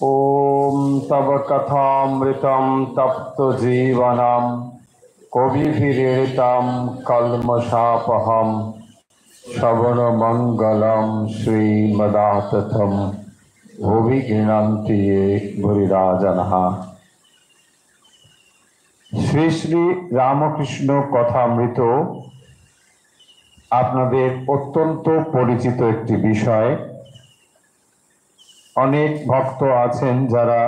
ॐ तव कथामृतं तप्तजीवनं कविभिरीडितं कल्मषापहं श्रवणमङ्गलं श्रीमदाततं भुवि गृह्णन्ति ये भूरिराजनः। শ্রী শ্রী রামকৃষ্ণ কথামৃত আপনাদের অত্যন্ত পরিচিত একটি বিষয়। অনেক ভক্ত আছেন যারা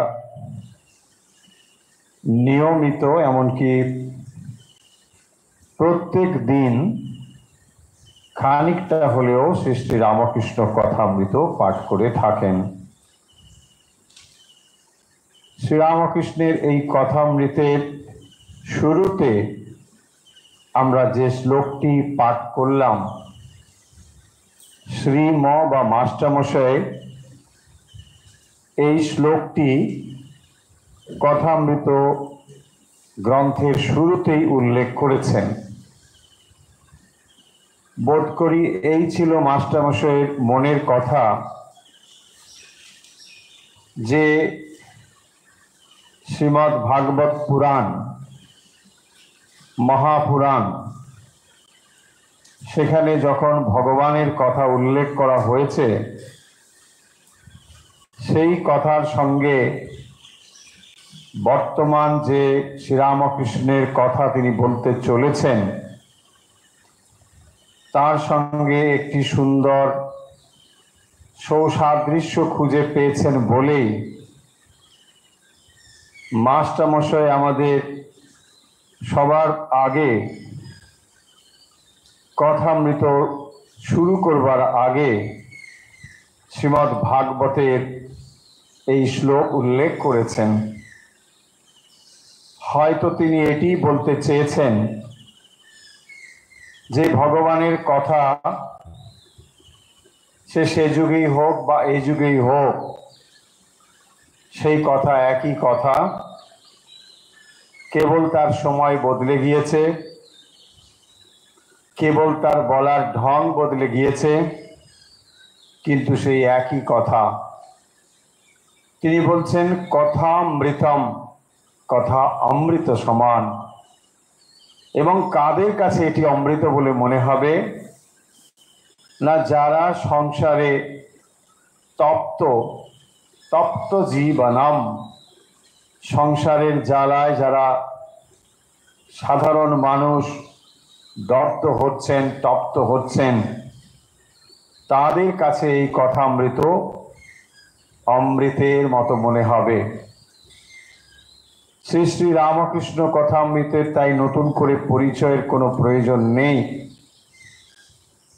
নিয়মিত এমনকি প্রত্যেক দিন খানিকটা হলেও শ্রী শ্রী রামকৃষ্ণ কথামৃত পাঠ করে থাকেন। শ্রীরামকৃষ্ণের এই কথামৃতের শুরুতে আমরা যে শ্লোকটি পাঠ করলাম, শ্রীম বা মাস্টারমশাই এই শ্লোকটি কথামৃত গ্রন্থের শুরুতেই উল্লেখ করেছেন। বোধ করি এই ছিল মাস্টারমশাইয়ের মনের কথা যে শ্রীমদ্ ভাগবত পুরাণ, মহাপুরাণ, সেখানে যখন ভগবানের কথা উল্লেখ করা হয়েছে সেই কথার সঙ্গে বর্তমান যে শ্রীরামকৃষ্ণের কথা তিনি বলতে চলেছেন তার সঙ্গে একটি সুন্দর সৌসাদৃশ্য খুঁজে পেয়েছেন বলেই মাস্টারমশাই আমাদের সবার আগে কথামৃত শুরু করবার আগে শ্রীমদ্ ভাগবতের এই শ্লোক উল্লেখ করেছেন। হয়তো তিনি এটি বলতে চেয়েছেন যে ভগবানের কথা সে যুগেই হোক বা এই যুগেই হোক, সেই কথা একই কথা, কেবল তার সময় বদলে গিয়েছে, কেবল তার বলার ঢং বদলে গিয়েছে, কিন্তু সেই একই কথা। তিনি বলছেন কথামৃতম, কথা অমৃত সমান। এবং কাদের কাছে এটি অমৃত বলে মনে হবে? না, যারা সংসারে তপ্ত তপ্ত জীবনম, সংসারের জ্বালায় যারা সাধারণ মানুষ দগ্ধ হচ্ছেন, তপ্ত হচ্ছেন, তাদের কাছে এই কথামৃত অমৃতের মতো মনে হবে। শ্রী শ্রী রামকৃষ্ণ কথামৃতের তাই নতুন করে পরিচয়ের কোনো প্রয়োজন নেই।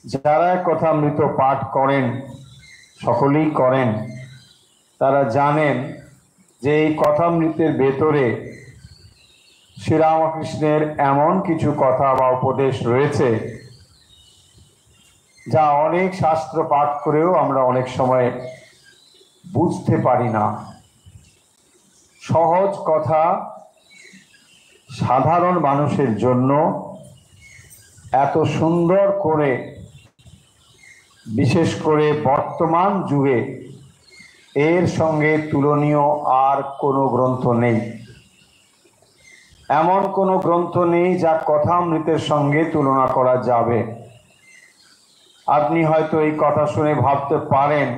যারা কথামৃত পাঠ করেন, সকলেই করেন, তারা জানেন যে এই কথামৃতের ভেতরে শ্রীরামকৃষ্ণের এমন কিছু কথা বা উপদেশ রয়েছে যা অনেক শাস্ত্র পাঠ করেও আমরা অনেক সময় বুঝতে পারি না। সহজ কথা সাধারণ মানুষের জন্য এত সুন্দর করে, বিশেষ করে বর্তমান যুগে এর সঙ্গে তুলনীয় আর কোনো গ্রন্থ নেই। এমন কোনো গ্রন্থ নেই যা কথামৃতের সঙ্গে তুলনা করা যাবে। আপনি হয়তো এই কথা শুনে ভাবতে পারেন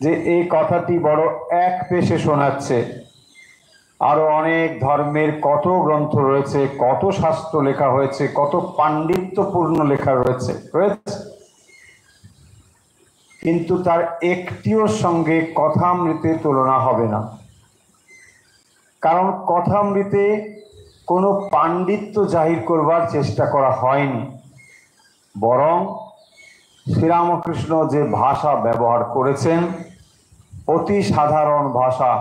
যে এই কথাটি বড় এক পেশে শোনাচ্ছে, আরো অনেক ধর্মের কত গ্রন্থ রয়েছে, কত শাস্ত্র লেখা হয়েছে, কত পাণ্ডিত্যপূর্ণ লেখা রয়েছে, কিন্তু তার একটিও সঙ্গে কথামৃতে তুলনা হবে না। কারণ কথামৃতে কোনো পাণ্ডিত্য জাহির করবার চেষ্টা করা হয়নি, বরং শ্রীরামকৃষ্ণ যে ভাষা ব্যবহার করেছেন অতি সাধারণ ভাষা,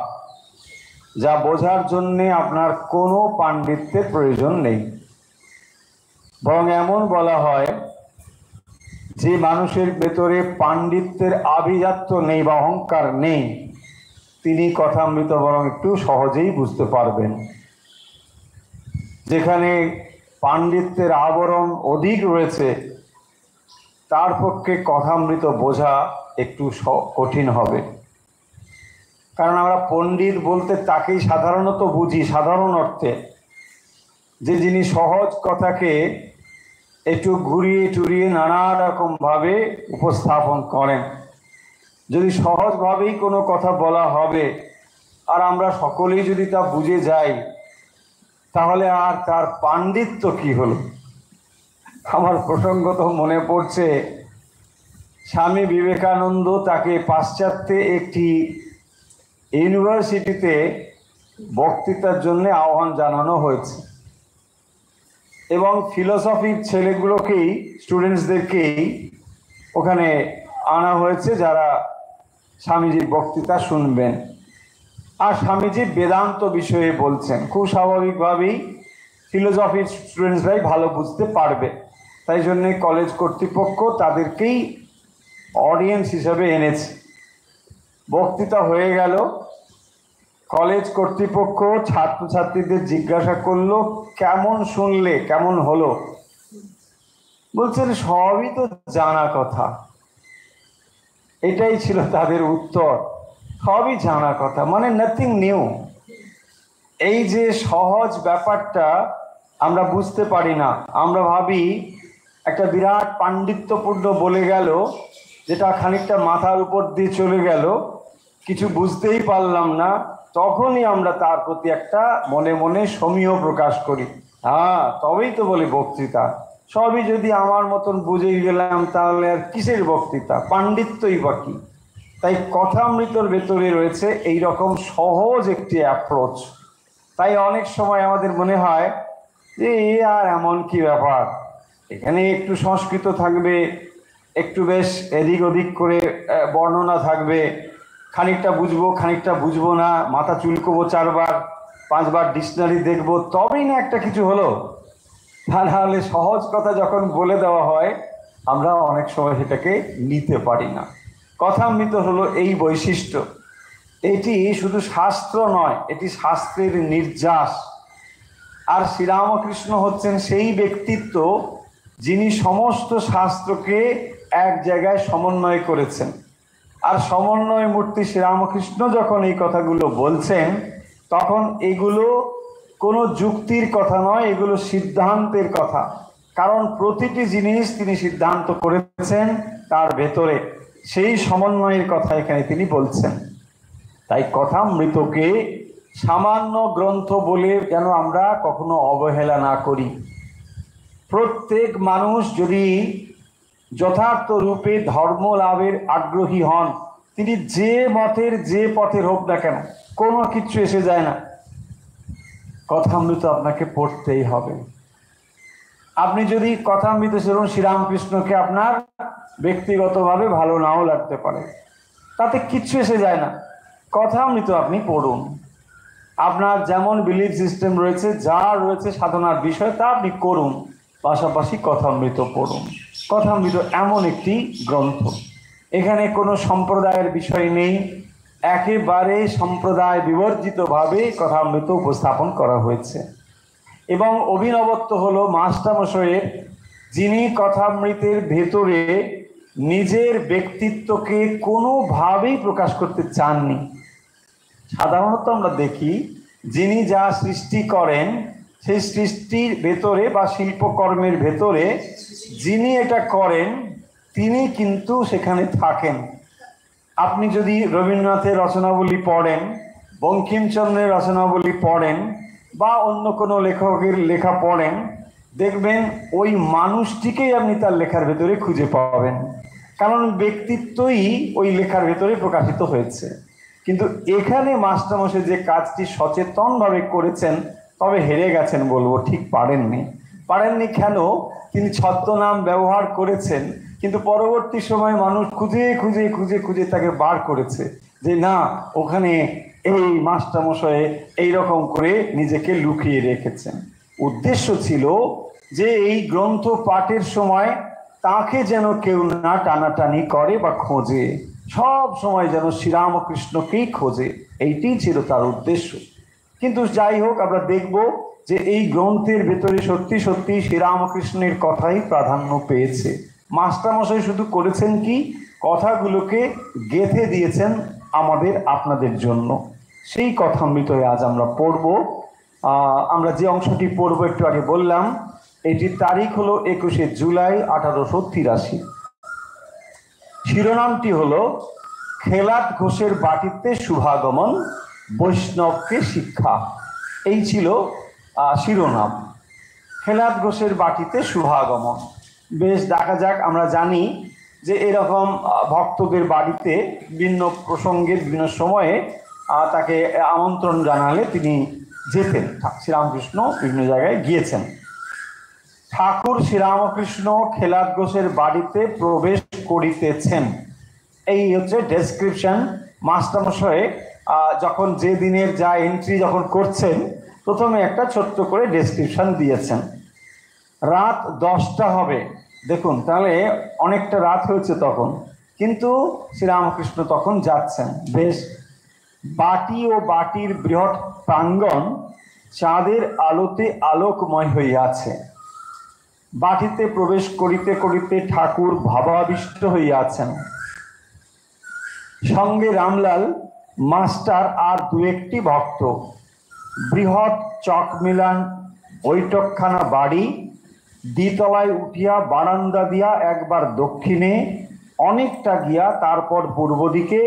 যা বোঝার জন্যে আপনার কোনো পাণ্ডিত্যের প্রয়োজন নেই। বরং এমন বলা হয় যে মানুষের ভেতরে পাণ্ডিত্যের আভিজাত্য নেই বা অহংকার নেই, তিনি কথামৃত বরং একটু সহজেই বুঝতে পারবেন। যেখানে পাণ্ডিত্যের আবরণ অধিক রয়েছে তার পক্ষে কথামৃত বোঝা একটু কঠিন হবে। কারণ আমরা পণ্ডিত বলতে তাকেই সাধারণত বুঝি, সাধারণ অর্থে, যে যিনি সহজ কথাকে একটু ঘুরিয়ে টুরিয়ে নানা রকমভাবে উপস্থাপন করেন। যদি সহজভাবেই কোনো কথা বলা হবে আর আমরা সকলেই যদি তা বুঝে যাই, তাহলে আর তার পাণ্ডিত্য কি হলো? আমার প্রসঙ্গত মনে পড়ছে, স্বামী বিবেকানন্দ, তাকে পাশ্চাত্যে একটি ইউনিভার্সিটিতে বক্তৃতার জন্য আহ্বান জানানো হয়েছে এবং ফিলোসফির ছেলেগুলোকেই, স্টুডেন্টসদেরকেই ওখানে আনা হয়েছে যারা স্বামীজির বক্তৃতা শুনবেন। আর স্বামীজি বেদান্ত বিষয়ে বলছেন। খুব স্বাভাবিকভাবেই ফিলোসফির স্টুডেন্টসরাই ভালো বুঝতে পারবে, তাই জন্যে কলেজ কর্তৃপক্ষ তাদেরকেই অডিয়েন্স হিসাবে এনেছে। বক্তৃতা হয়ে গেল, কলেজ কর্তৃপক্ষ ছাত্রছাত্রীদের জিজ্ঞাসা করলো, কেমন শুনলে, কেমন হলো? বলছেন সবই তো জানা কথা। এটাই ছিল তাদের উত্তর, সবই জানা কথা, মানে নাথিং নিউ। এই যে সহজ ব্যাপারটা আমরা বুঝতে পারি না, আমরা ভাবি একটা বিরাট পাণ্ডিত্যপূর্ণ বলে গেল, যেটা খানিকটা মাথার উপর দিয়ে চলে গেল, কিছু বুঝতেই পারলাম না, তখনই আমরা তার প্রতি একটা মনে মনে সমীহ প্রকাশ করি। হ্যাঁ, তবেই তো বলি বক্তৃতা। সবই যদি আমার মতন বুঝে গেলাম, তাহলে আর কিসের বক্তৃতা, পাণ্ডিত্যই বা কি? তাই কথামৃতর ভেতরে রয়েছে এই রকম সহজ একটি অ্যাপ্রোচ। তাই অনেক সময় আমাদের মনে হয় যে এ আর এমন কি ব্যাপার, এখানে একটু সংস্কৃত থাকবে, একটু বেশ এদিক ওদিক করে বর্ণনা থাকবে, খানিকটা বুঝবো খানিকটা বুঝবো না, মাথা চুলকোবো 4 বার 5 বার ডিকশনারি দেখবো, তবেই না একটা কিছু হলো। তা নাহলে সহজ কথা যখন বলে দেওয়া হয়, আমরা অনেক সময় সেটাকে নিতে পারি না। কথামৃত হলো এই বৈশিষ্ট্য। এটি শুধু শাস্ত্র নয়, এটি শাস্ত্রের নির্যাস। আর শ্রীরামকৃষ্ণ হচ্ছেন সেই ব্যক্তিত্ব যিনি সমস্ত শাস্ত্রকে এক জায়গায় সমন্বয় করেছেন। আর সমন্বয় মূর্তি শ্রীরামকৃষ্ণ যখন এই কথাগুলো বলছেন, তখন এগুলো কোনো যুক্তির কথা নয়, এগুলো সিদ্ধান্তের কথা। কারণ প্রতিটি জিনিস তিনি সিদ্ধান্ত করেছেন তার ভেতরে, সেই সমন্বয়ের কথা এখানে তিনি বলছেন। তাই কথামৃতকে সামান্য গ্রন্থ বলে যেন আমরা কখনো অবহেলা না করি। প্রত্যেক মানুষ যদি যথার্থ রূপে ধর্ম লাভের আগ্রহী হন, তিনি যে মতের যে পথের হোক না কেন, কোনো কিছু এসে যায় না, কথামৃত আপনাকে পড়তেই হবে। আপনি যদি কথামৃত শুনুন, শ্রীরামকৃষ্ণকে আপনার ব্যক্তিগতভাবে ভালো নাও লাগতে পারে, তাতে কিচ্ছু এসে যায় না, কথামৃত আপনি পড়ুন। আপনার যেমন বিলিফ সিস্টেম রয়েছে, যা রয়েছে সাধনার বিষয়, তা আপনি করুন, পাশাপাশি কথামৃত পড়ুন। কথামৃত এমন একটি গ্রন্থ, এখানে কোনো সম্প্রদায়ের বিষয় নেই, একেবারে সম্প্রদায় বিবর্জিতভাবে কথামৃত উপস্থাপন করা হয়েছে। এবং অভিনবত্ব হলো মাস্টারমশাইয়ের, যিনি কথামৃতের ভেতরে নিজের ব্যক্তিত্বকে কোনোভাবেই প্রকাশ করতে চাননি। সাধারণত আমরা দেখি যিনি যা সৃষ্টি করেন, সেই সৃষ্টির ভেতরে বা শিল্পকর্মের ভেতরে যিনি এটা করেন, তিনি কিন্তু সেখানে থাকেন। আপনি যদি রবীন্দ্রনাথের রচনাবলী পড়েন, বঙ্কিমচন্দ্রের রচনাবলী পড়েন, বা অন্য কোনো লেখকের লেখা পড়েন, দেখবেন ওই মানুষটিকেই আপনি তার লেখার ভেতরে খুঁজে পাবেন, কারণ ব্যক্তিত্বই ওই লেখার ভেতরে প্রকাশিত হয়েছে। কিন্তু এখানে মাস্টারমশাই যে কাজটি সচেতনভাবে করেছেন, তবে হেরে গেছেন বলবো, ঠিক পারেননি। কেন? তিনি ছদ্মনাম ব্যবহার করেছেন, কিন্তু পরবর্তী সময় মানুষ খুঁজে খুঁজে খুঁজে খুঁজে তাকে বার করেছে যে না, ওখানে এই মাস্টারমশাই এইরকম করে নিজেকে লুকিয়ে রেখেছেন। উদ্দেশ্য ছিল যে এই গ্রন্থ পাঠের সময় তাকে যেন কেউ না টানাটানি করে বা খোঁজে, সব সময় যেন শ্রীরামকৃষ্ণকেই খোঁজে, এইটাই ছিল তার উদ্দেশ্য। কিন্তু যাই হোক, আমরা দেখব যে এই গ্রন্থের ভেতরে সত্যি সত্যি শ্রীরামকৃষ্ণের কথাই প্রাধান্য পেয়েছে। মাস্টারমশাই শুধু করেছেন কি, কথাগুলোকে গেঁথে দিয়েছেন আমাদের আপনাদের জন্য। সেই কথামৃতই আজ আমরা পড়ব। আমরা যে অংশটি পড়ব একটু আগে বললাম, এটির তারিখ হলো 21শে জুলাই 1883। শিরোনামটি হলো খেলাত ঘোষের বাটিতে শুভাগমন, বৈষ্ণবকে শিক্ষা। এই ছিল শিরোনাম, খেলাত ঘোষের বাটিতে শুভাগমন। বেশ, দেখা যাক। আমরা জানি যে এরকম ভক্তদের বাড়িতে বিভিন্ন প্রসঙ্গে বিভিন্ন সময়ে তাকে আমন্ত্রণ জানালে তিনি যেতেন। শ্রীরামকৃষ্ণ বিভিন্ন জায়গায় গিয়েছেন। ঠাকুর শ্রীরামকৃষ্ণ খেলাত ঘোষের বাড়িতে প্রবেশ করিতেছেন, এই হচ্ছে ডেসক্রিপশন। মাস্টারমশাই যখন যে দিনের যা এন্ট্রি যখন করছেন, প্রথমে একটা ছোট্ট করে ডেসক্রিপশন দিয়েছেন। রাত 10টা হবে, দেখুন তাহলে অনেকটা রাত হয়েছে তখন, কিন্তু শ্রীরামকৃষ্ণ তখন যাচ্ছেন। বেশ, বাটি ও বাটির বৃহৎ প্রাঙ্গণ চাঁদের আলোতে আলোকময় হইয়াছে। বাটিতে প্রবেশ করিতে করিতে ঠাকুর ভাবাবিষ্ট হইয়াছেন। সঙ্গে রামলাল মাস্টার আর দু একটি ভক্ত। বৃহৎ চকমিলান বৈঠকখানা বাড়ি, দ্বিতলায় উঠিয়া বারান্দা দিয়া একবার দক্ষিণে অনেকটা গিয়া তারপর পূর্ব দিকে,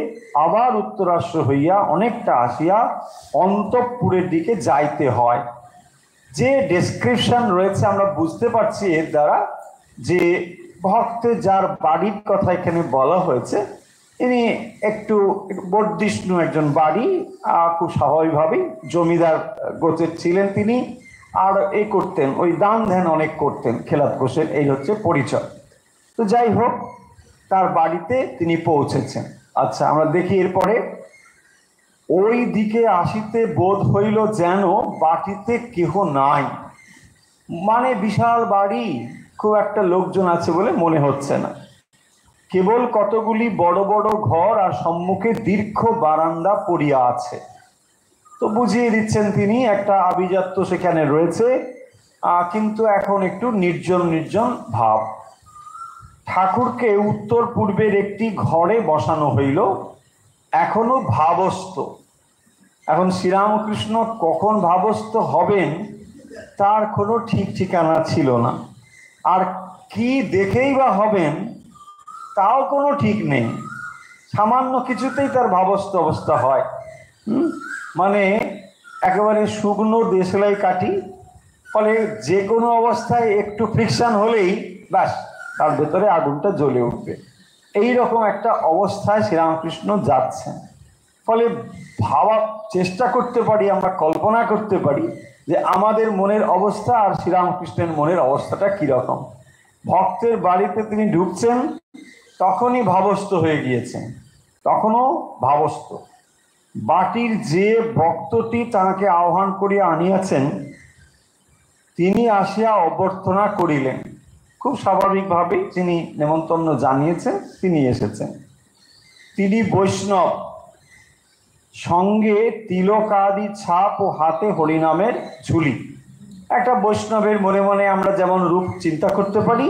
আবার উত্তরাশ্র হইয়া অনেকটা আসিয়া অন্তঃপুরের দিকে যাইতে হয়। যে ডেসক্রিপশন রয়েছে আমরা বুঝতে পারছি এর দ্বারা যে ভক্তের যার বাড়ির কথা এখানে বলা হয়েছে, ইনি একটু বর্ধিষ্ণু একজন বাড়ি, খুব স্বাভাবিকভাবেই জমিদার গোছের ছিলেন তিনি, আর এই করতেন, ওই দান ধ্যান অনেক করতেন খেলাত ঘোষের, এই হচ্ছে পরিচয়। তো যাই হোক, তার বাড়িতে তিনি পৌঁছেছেন। আচ্ছা, আমরা দেখি এরপরে। ওই দিকে আসিতে বোধ হইল যেন বাটিতে কেহ নাই, মানে বিশাল বাড়ি, খুব একটা লোকজন আছে বলে মনে হচ্ছে না। কেবল কতগুলি বড় বড় ঘর আর সম্মুখে দীর্ঘ বারান্দা পড়িয়া আছে। তো বুঝিয়ে দিচ্ছেন তিনি একটা আভিজাত্য সেখানে রয়েছে, কিন্তু এখন একটু নির্জন নির্জন ভাব। ঠাকুরকে উত্তর পূর্বের একটি ঘরে বসানো হইল, এখনো ভাবস্থ। এখন শ্রীরামকৃষ্ণ কখন ভাবস্থ হবেন তার কোনো ঠিক ঠিকানা ছিল না, আর কি দেখেই বা হবেন তাও কোনো ঠিক নেই। সামান্য কিছুতেই তার ভাবস্থ অবস্থা হয়। মানে একেবারে শুকনো দেশলাই কাটি, ফলে যে কোনো অবস্থায় একটু ফ্রিকশন হলেই ব্যাস তার ভেতরে আগুনটা জ্বলে উঠবে। এই রকম একটা অবস্থায় শ্রীরামকৃষ্ণ যাচ্ছেন। ফলে ভাবার চেষ্টা করতে পারি, আমরা কল্পনা করতে পারি যে আমাদের মনের অবস্থা আর শ্রীরামকৃষ্ণের মনের অবস্থাটা কীরকম। ভক্তের বাড়িতে তিনি ঢুকছেন, তখনই ভাবস্থ হয়ে গিয়েছেন, তখনও ভাবস্থ। বাটির যে ভক্তটি তাহাকে আহ্বান করিয়া আনিয়াছেন, তিনি আসিয়া অভ্যর্থনা করিলেন। খুব স্বাভাবিকভাবেই তিনি নেমন্তন্ন জানিয়েছেন, তিনি এসেছেন। তিনি বৈষ্ণব, সঙ্গে তিলকাদি ছাপ ও হাতে হরিনামের ঝুলি। একটা বৈষ্ণবের মনে মনে আমরা যেমন রূপ চিন্তা করতে পারি,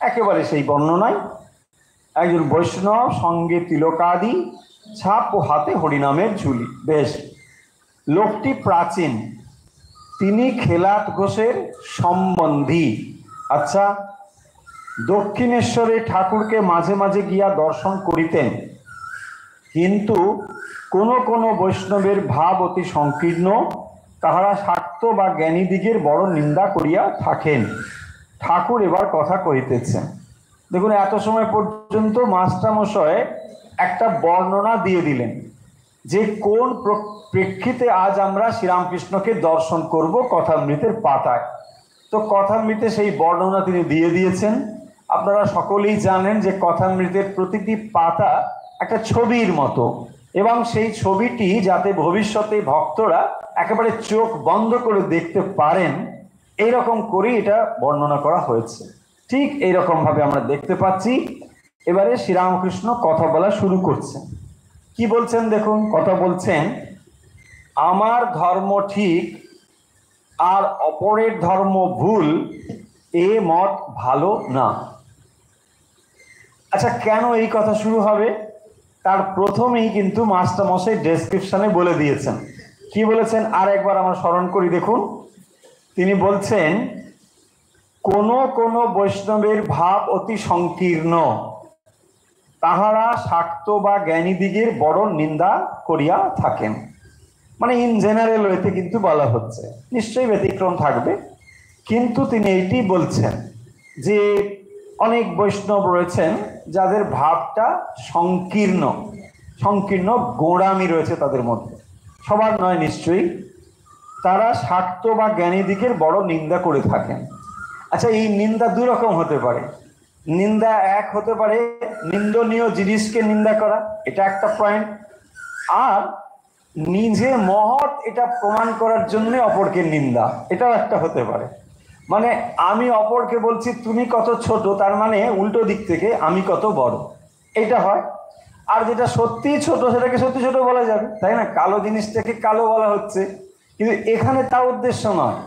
একেবারে সেই বর্ণনায় একজন বৈষ্ণব, সঙ্গে তিলকাদি ছাপ ও হাতে হরিনামের ঝুলি। বেশ, লোকটি প্রাচীন, তিনি খেলাত ঘোষের সম্বন্ধী। আচ্ছা, দক্ষিণেশ্বরে ঠাকুরকে মাঝে মাঝে গিয়া দর্শন করিতেন, কিন্তু কোন কোন বৈষ্ণবের ভাব অতি সংকীর্ণ, তাহারা স্বার্থ বা জ্ঞানীদিগের বড় নিন্দা করিয়া থাকেন। ঠাকুর এবার কথা কহিতেছেন। দেখুন, এত সময় পর্যন্ত মাস্টারমশাই একটা বর্ণনা দিয়ে দিলেন যে কোন প্রেক্ষিতে আজ আমরা শ্রীরামকৃষ্ণকে দর্শন করব কথামৃতের পাতায়। তো কথামৃতে সেই বর্ণনা তিনি দিয়ে দিয়েছেন। আপনারা সকলেই জানেন যে কথামৃতের প্রতিটি পাতা একটা ছবির মতো, এবং সেই ছবিটি যাতে ভবিষ্যতে ভক্তরা একেবারে চোখ বন্ধ করে দেখতে পারেন, এইরকম করেই এটা বর্ণনা করা হয়েছে। ঠিক এইরকম ভাবে আমরা দেখতে পাচ্ছি। এবারে শ্রীরামকৃষ্ণ কথা বলা শুরু করছেন। কি বলছেন দেখুন, কথা বলছেন, আমার ধর্ম ঠিক আর অপরের ধর্ম ভুল, এ মত ভালো না। আচ্ছা, কেন এই কথা শুরু হবে? তার প্রথমেই কিন্তু মাস্টারমশাই ডেসক্রিপশনে বলে দিয়েছেন। কি বলেছেন আর একবার আমরা স্মরণ করি দেখুন। তিনি বলছেন, কোন কোন বৈষ্ণবের ভাব অতি সংকীর্ণ, তাহারা শাক্ত বা জ্ঞানীদিগের বড় নিন্দা করিয়া থাকেন। মানে ইন জেনারেল ওয়েতে কিন্তু বলা হচ্ছে, নিশ্চয়ই ব্যতিক্রম থাকবে, কিন্তু তিনি এইটি বলছেন যে অনেক বৈষ্ণব রয়েছেন যাদের ভাবটা সংকীর্ণ, সংকীর্ণ গোঁড়ামি রয়েছে তাদের মধ্যে, সবার নয় নিশ্চয়ই, তারা শাক্ত বা জ্ঞানীদিগের বড় নিন্দা করে থাকেন। আচ্ছা, এই নিন্দা দুই রকম হতে পারে। নিন্দা এক হতে পারে নিন্দনীয় জিনিসকে নিন্দা করা, এটা একটা পয়েন্ট। আর নিজে মহৎ এটা প্রমাণ করার জন্য অপরকে নিন্দা, এটাও একটা হতে পারে। মানে আমি অপরকে বলছি তুমি কত ছোট, তার মানে উল্টো দিক থেকে আমি কত বড়, এটা হয়। আর যেটা সত্যি ছোট সেটাকে সত্যি ছোট বলা যাবে, তাই না? কালো জিনিসটাকে কালো বলা হচ্ছে, কিন্তু এখানে তা উদ্দেশ্য নয়।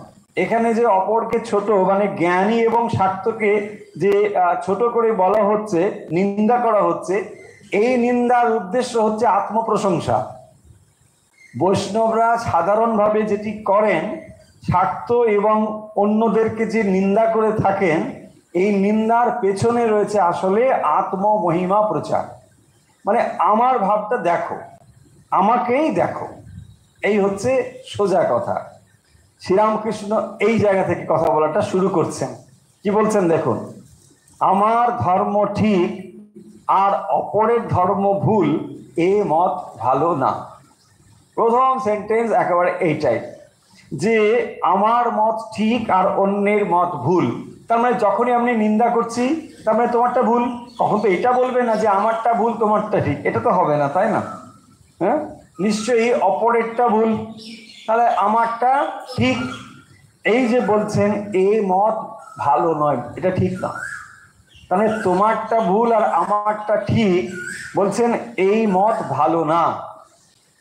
এখানে যে অপরকে ছোট, মানে জ্ঞানী এবং শাক্তকে যে ছোট করে বলা হচ্ছে, নিন্দা করা হচ্ছে, এই নিন্দার উদ্দেশ্য হচ্ছে আত্মপ্রশংসা। বৈষ্ণবরা সাধারণভাবে যেটি করেন, শাক্ত এবং অন্যদেরকে যে নিন্দা করে থাকেন, এই নিন্দার পেছনে রয়েছে আসলে আত্মমহিমা প্রচার। মানে আমার ভাবটা দেখো, আমাকেই দেখো, এই হচ্ছে সোজা কথা। শ্রীরামকৃষ্ণ এই জায়গা থেকে কথা বলাটা শুরু করছেন। কি বলছেন দেখুন, আমার ধর্ম ঠিক আর অপরের ধর্ম ভুল, এ মত ভালো না। প্রথম সেন্টেন্স একেবারে এইটাই, যে আমার মত ঠিক আর অন্যের মত ভুল। তার মানে যখনই আমি নিন্দা করছি, তার মানে তোমারটা ভুল। কখন তো এটা বলবে না যে আমারটা ভুল তোমারটা ঠিক, এটা তো হবে না, তাই না? হ্যাঁ, নিশ্চয়ই অপরেরটা ভুল, তাহলে আমারটা ঠিক। এই যে বলছেন এই মত ভালো নয়, এটা ঠিক না। তাহলে তোমারটা ভুল আর আমারটা ঠিক, বলছেন এই মত ভালো না।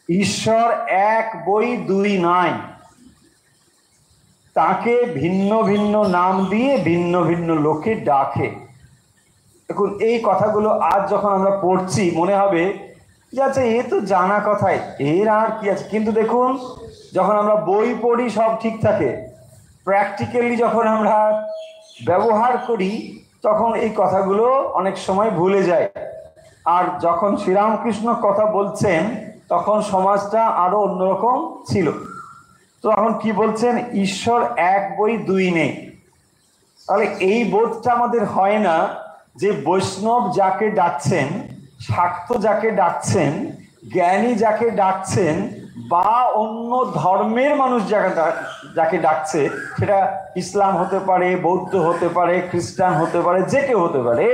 ঈশ্বর এক বই দুই নাই, তাকে ভিন্ন ভিন্ন নাম দিয়ে ভিন্ন ভিন্ন লোকে ডাকে। দেখুন, এই কথাগুলো আজ যখন আমরা পড়ছি মনে হবে যে আচ্ছা এ তো জানা কথাই, এর আর কি আছে। কিন্তু দেখুন, যখন আমরা বই পড়ি সব ঠিক থাকে, প্র্যাকটিক্যালি যখন আমরা ব্যবহার করি তখন এই কথাগুলো অনেক সময় ভুলে যায়। আর যখন শ্রীরামকৃষ্ণ কথা বলছেন তখন সমাজটা আরো অন্যরকম ছিল। তো এখন কি বলছেন, ঈশ্বর এক বই দুই নেই। তাহলে এই বোধটা আমাদের হয় না যে বৈষ্ণব যাকে ডাকছেন, শাক্ত যাকে ডাকছেন, জ্ঞানী যাকে ডাকছেন, বা অন্য ধর্মের মানুষ যাকে ডাকছে, সেটা ইসলাম হতে পারে, বৌদ্ধ হতে পারে, খ্রিস্টান হতে পারে, যে কেউ হতে পারে,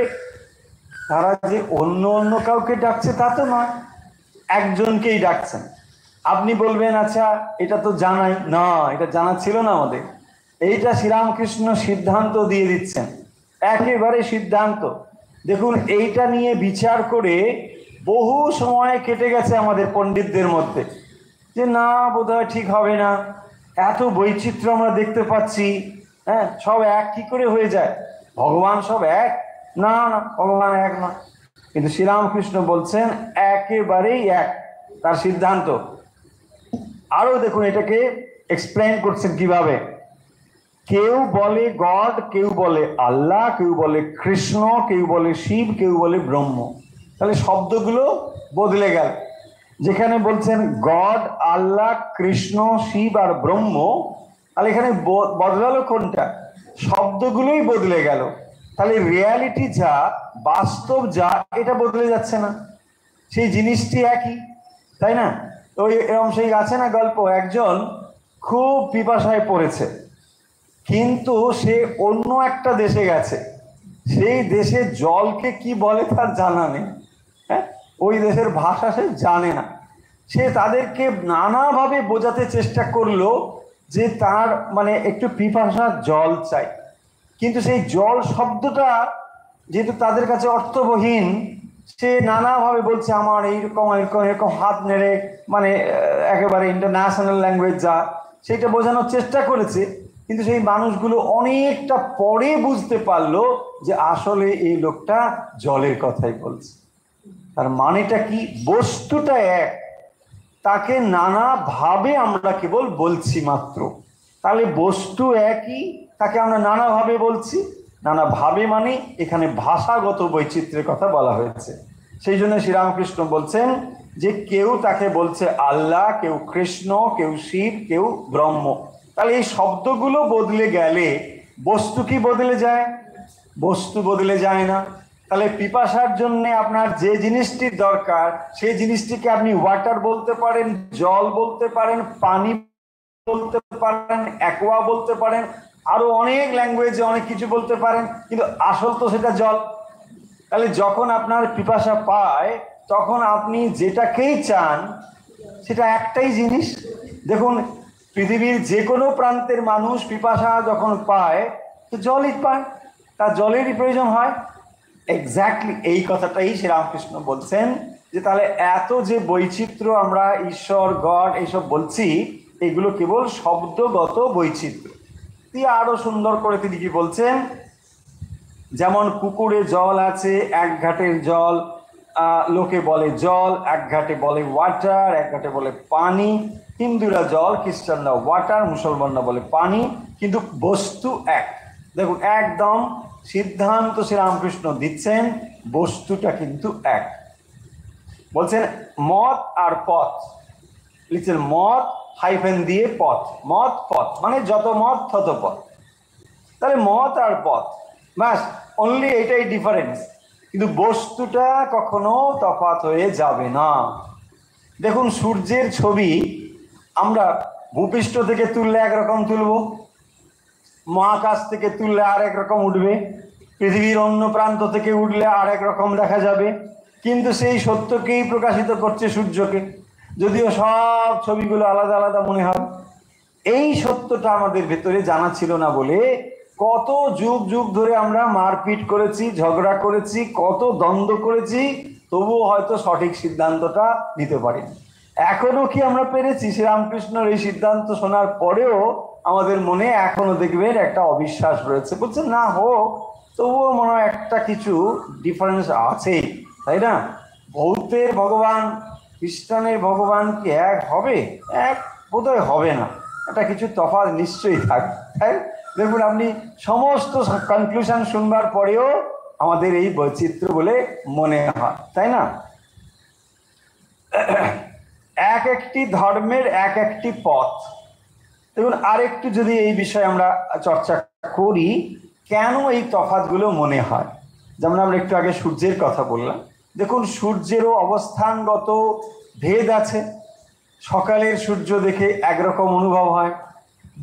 তারা যে অন্য অন্য কাউকে ডাকছে তা তো নয়, একজনকেই ডাকছেন। আপনি বলবেন আচ্ছা এটা তো জানাই না, এটা জানা ছিল না আমাদের। এইটা শ্রীরামকৃষ্ণ সিদ্ধান্ত দিয়ে দিচ্ছেন, একেবারে সিদ্ধান্ত। দেখুন, এইটা নিয়ে বিচার করে বহু সময় কেটে গেছে আমাদের পণ্ডিতদের মধ্যে, যে না বোধহয় ঠিক হবে না, এত বৈচিত্র্য আমরা দেখতে পাচ্ছি, হ্যাঁ সব এক কি করে হয়ে যায়, ভগবান সব এক? না না, ভগবান এক না। কিন্তু শ্রীরামকৃষ্ণ বলছেন একেবারেই এক, তার সিদ্ধান্ত। আরো দেখুন এটাকে এক্সপ্লেন করছেন কিভাবে। কেউ বলে গড, কেউ বলে আল্লাহ, কেউ বলে কৃষ্ণ, কেউ বলে শিব, কেউ বলে ব্রহ্ম। তাহলে শব্দগুলো বদলে গেল। যেখানে বলছেন গড, আল্লাহ, কৃষ্ণ, শিব আর ব্রহ্ম, তাহলে এখানে বদলালো কোনটা? শব্দগুলোই বদলে গেল। তাহলে রিয়ালিটি যা, বাস্তব যা, এটা বদলে যাচ্ছে না, সেই জিনিসটি একই, তাই না? তো এরকম সেই আছে না গল্প, একজন খুব পিপাসায় পড়েছে, কিন্তু সে অন্য একটা দেশে গেছে, সেই দেশে জলকে কি বলে তার জানা নেই, হ্যাঁ ওই দেশের ভাষা সে জানে না। সে তাদেরকে নানাভাবে বোঝাতে চেষ্টা করলো যে তার মানে একটু পিপাসার জল চাই, কিন্তু সেই জল শব্দটা যেহেতু তাদের কাছে অর্থবহীন, সে নানাভাবে বলছে আমার এইরকম এরকম এরকম হাত নেড়ে, মানে একেবারে ইন্টারন্যাশনাল ল্যাঙ্গুয়েজ যা, সেটা বোঝানোর চেষ্টা করেছে। কিন্তু সেই মানুষগুলো অনেকটা পরে বুঝতে পারলো যে আসলে এই লোকটা জলের কথাই বলছে। তার মানেটা কি? বস্তুটা এক, তাকে নানা ভাবে আমরা কেবল বলছি মাত্র। তাহলে বস্তু একই, তাকে আমরা নানা ভাবে বলছি। নানা ভাবে মানে এখানে ভাষাগত বৈচিত্র্যের কথা বলা হয়েছে। সেই জন্য শ্রীরামকৃষ্ণ বলছেন যে কেউ তাকে বলছে আল্লাহ, কেউ কৃষ্ণ, কেউ শিব, কেউ ব্রহ্ম। তাহলে এই শব্দগুলো বদলে গেলে বস্তু কি বদলে যায়? বস্তু বদলে যায় না। তাহলে পিপাসার জন্য আপনার যে জিনিসটির দরকার সেই জিনিসটিকে আপনি ওয়াটার বলতে পারেন, জল বলতে পারেন, পানি বলতে পারেন, অ্যাকোয়া বলতে পারেন, আরো অনেক ল্যাঙ্গুয়েজে অনেক কিছু বলতে পারেন, কিন্তু আসল তো সেটা জল। তাহলে যখন আপনার পিপাসা পায় তখন আপনি যেটাকেই চান সেটা একটাই জিনিস। দেখুন, পৃথিবীর যে কোনো প্রান্তের মানুষ পিপাসা যখন পায় তো জলই পায়, তার জলেরই প্রয়োজন হয়। এক্স্যাক্টলি এই কথাটাই শ্রীরামকৃষ্ণ বলছেন, যে তাহলে এত যে বৈচিত্র্য আমরা ঈশ্বর, গড এইসব বলছি, এগুলো কেবল শব্দগত বৈচিত্র্য। তিনি আরো সুন্দর করে তিনি কি বলছেন, যেমন পুকুরে জল আছে, এক ঘাটের জল লোকে বলে জল, এক ঘাটে বলে ওয়াটার, এক ঘাটে বলে পানি। হিন্দুরা জল, খ্রিস্টানরা ওয়াটার, মুসলমানরা বলে পানি, কিন্তু বস্তু এক। দেখুন, একদম সিদ্ধান্ত শ্রীরামকৃষ্ণ দিচ্ছেন, বস্তুটা কিন্তু এক। বলছেন মত আর পথ, লিখছেন মত হাইফেন দিয়ে পথ, মত পথ মানে যত মত তত পথ। তাহলে মত আর পথ, ব্যাস, অনলি এটাই ডিফারেন্স, কিন্তু বস্তুটা কখনো তফাৎ হয়ে যাবে না। দেখুন, সূর্যের ছবি আমরা ভূপৃষ্ঠ থেকে তুললে একরকম তুলব, মহাকাশ থেকে তুললে আর এক রকম উঠবে, পৃথিবীর অন্য প্রান্ত থেকে উঠলে আর এক রকম দেখা যাবে, কিন্তু সেই সত্যকেই প্রকাশিত করছে সূর্যকে, যদিও সব ছবিগুলো আলাদা আলাদা মনে হবে। এই সত্যটা আমাদের ভেতরে জানা ছিল না বলে কত যুগ যুগ ধরে আমরা মারপিট করেছি, ঝগড়া করেছি, কত দ্বন্দ্ব করেছি, তবুও হয়তো সঠিক সিদ্ধান্তটা নিতে পারিনি। এখনো কি আমরা পেরেছি? শ্রীরামকৃষ্ণের এই সিদ্ধান্ত শোনার পরেও আমাদের মনে এখনো দেখবেন একটা অবিশ্বাস রয়েছে, বলছে না হোক, তবুও মনে হয় একটা কিছু ডিফারেন্স আছে, তাই না? বৌদ্ধের ভগবান খ্রিস্টানের ভগবান কি এক হবে? এক বোধহয় হবে না, একটা কিছু তফাৎ নিশ্চয়ই থাকবে, তাই? দেখুন, আপনি সমস্ত কনক্লুশন শুনবার পরেও আমাদের এই বৈচিত্র্য বলে মনে হয়, তাই না? এক একটি ধর্মের এক একটি পথ। দেখুন, আরেকটু যদি এই বিষয়ে আমরা চর্চা করি, কেন এই তফাৎগুলো মনে হয়। যেমন আমরা একটু আগে সূর্যের কথা বললাম, দেখুন সূর্যেরও অবস্থানগত ভেদ আছে। সকালের সূর্য দেখে একরকম অনুভব হয়,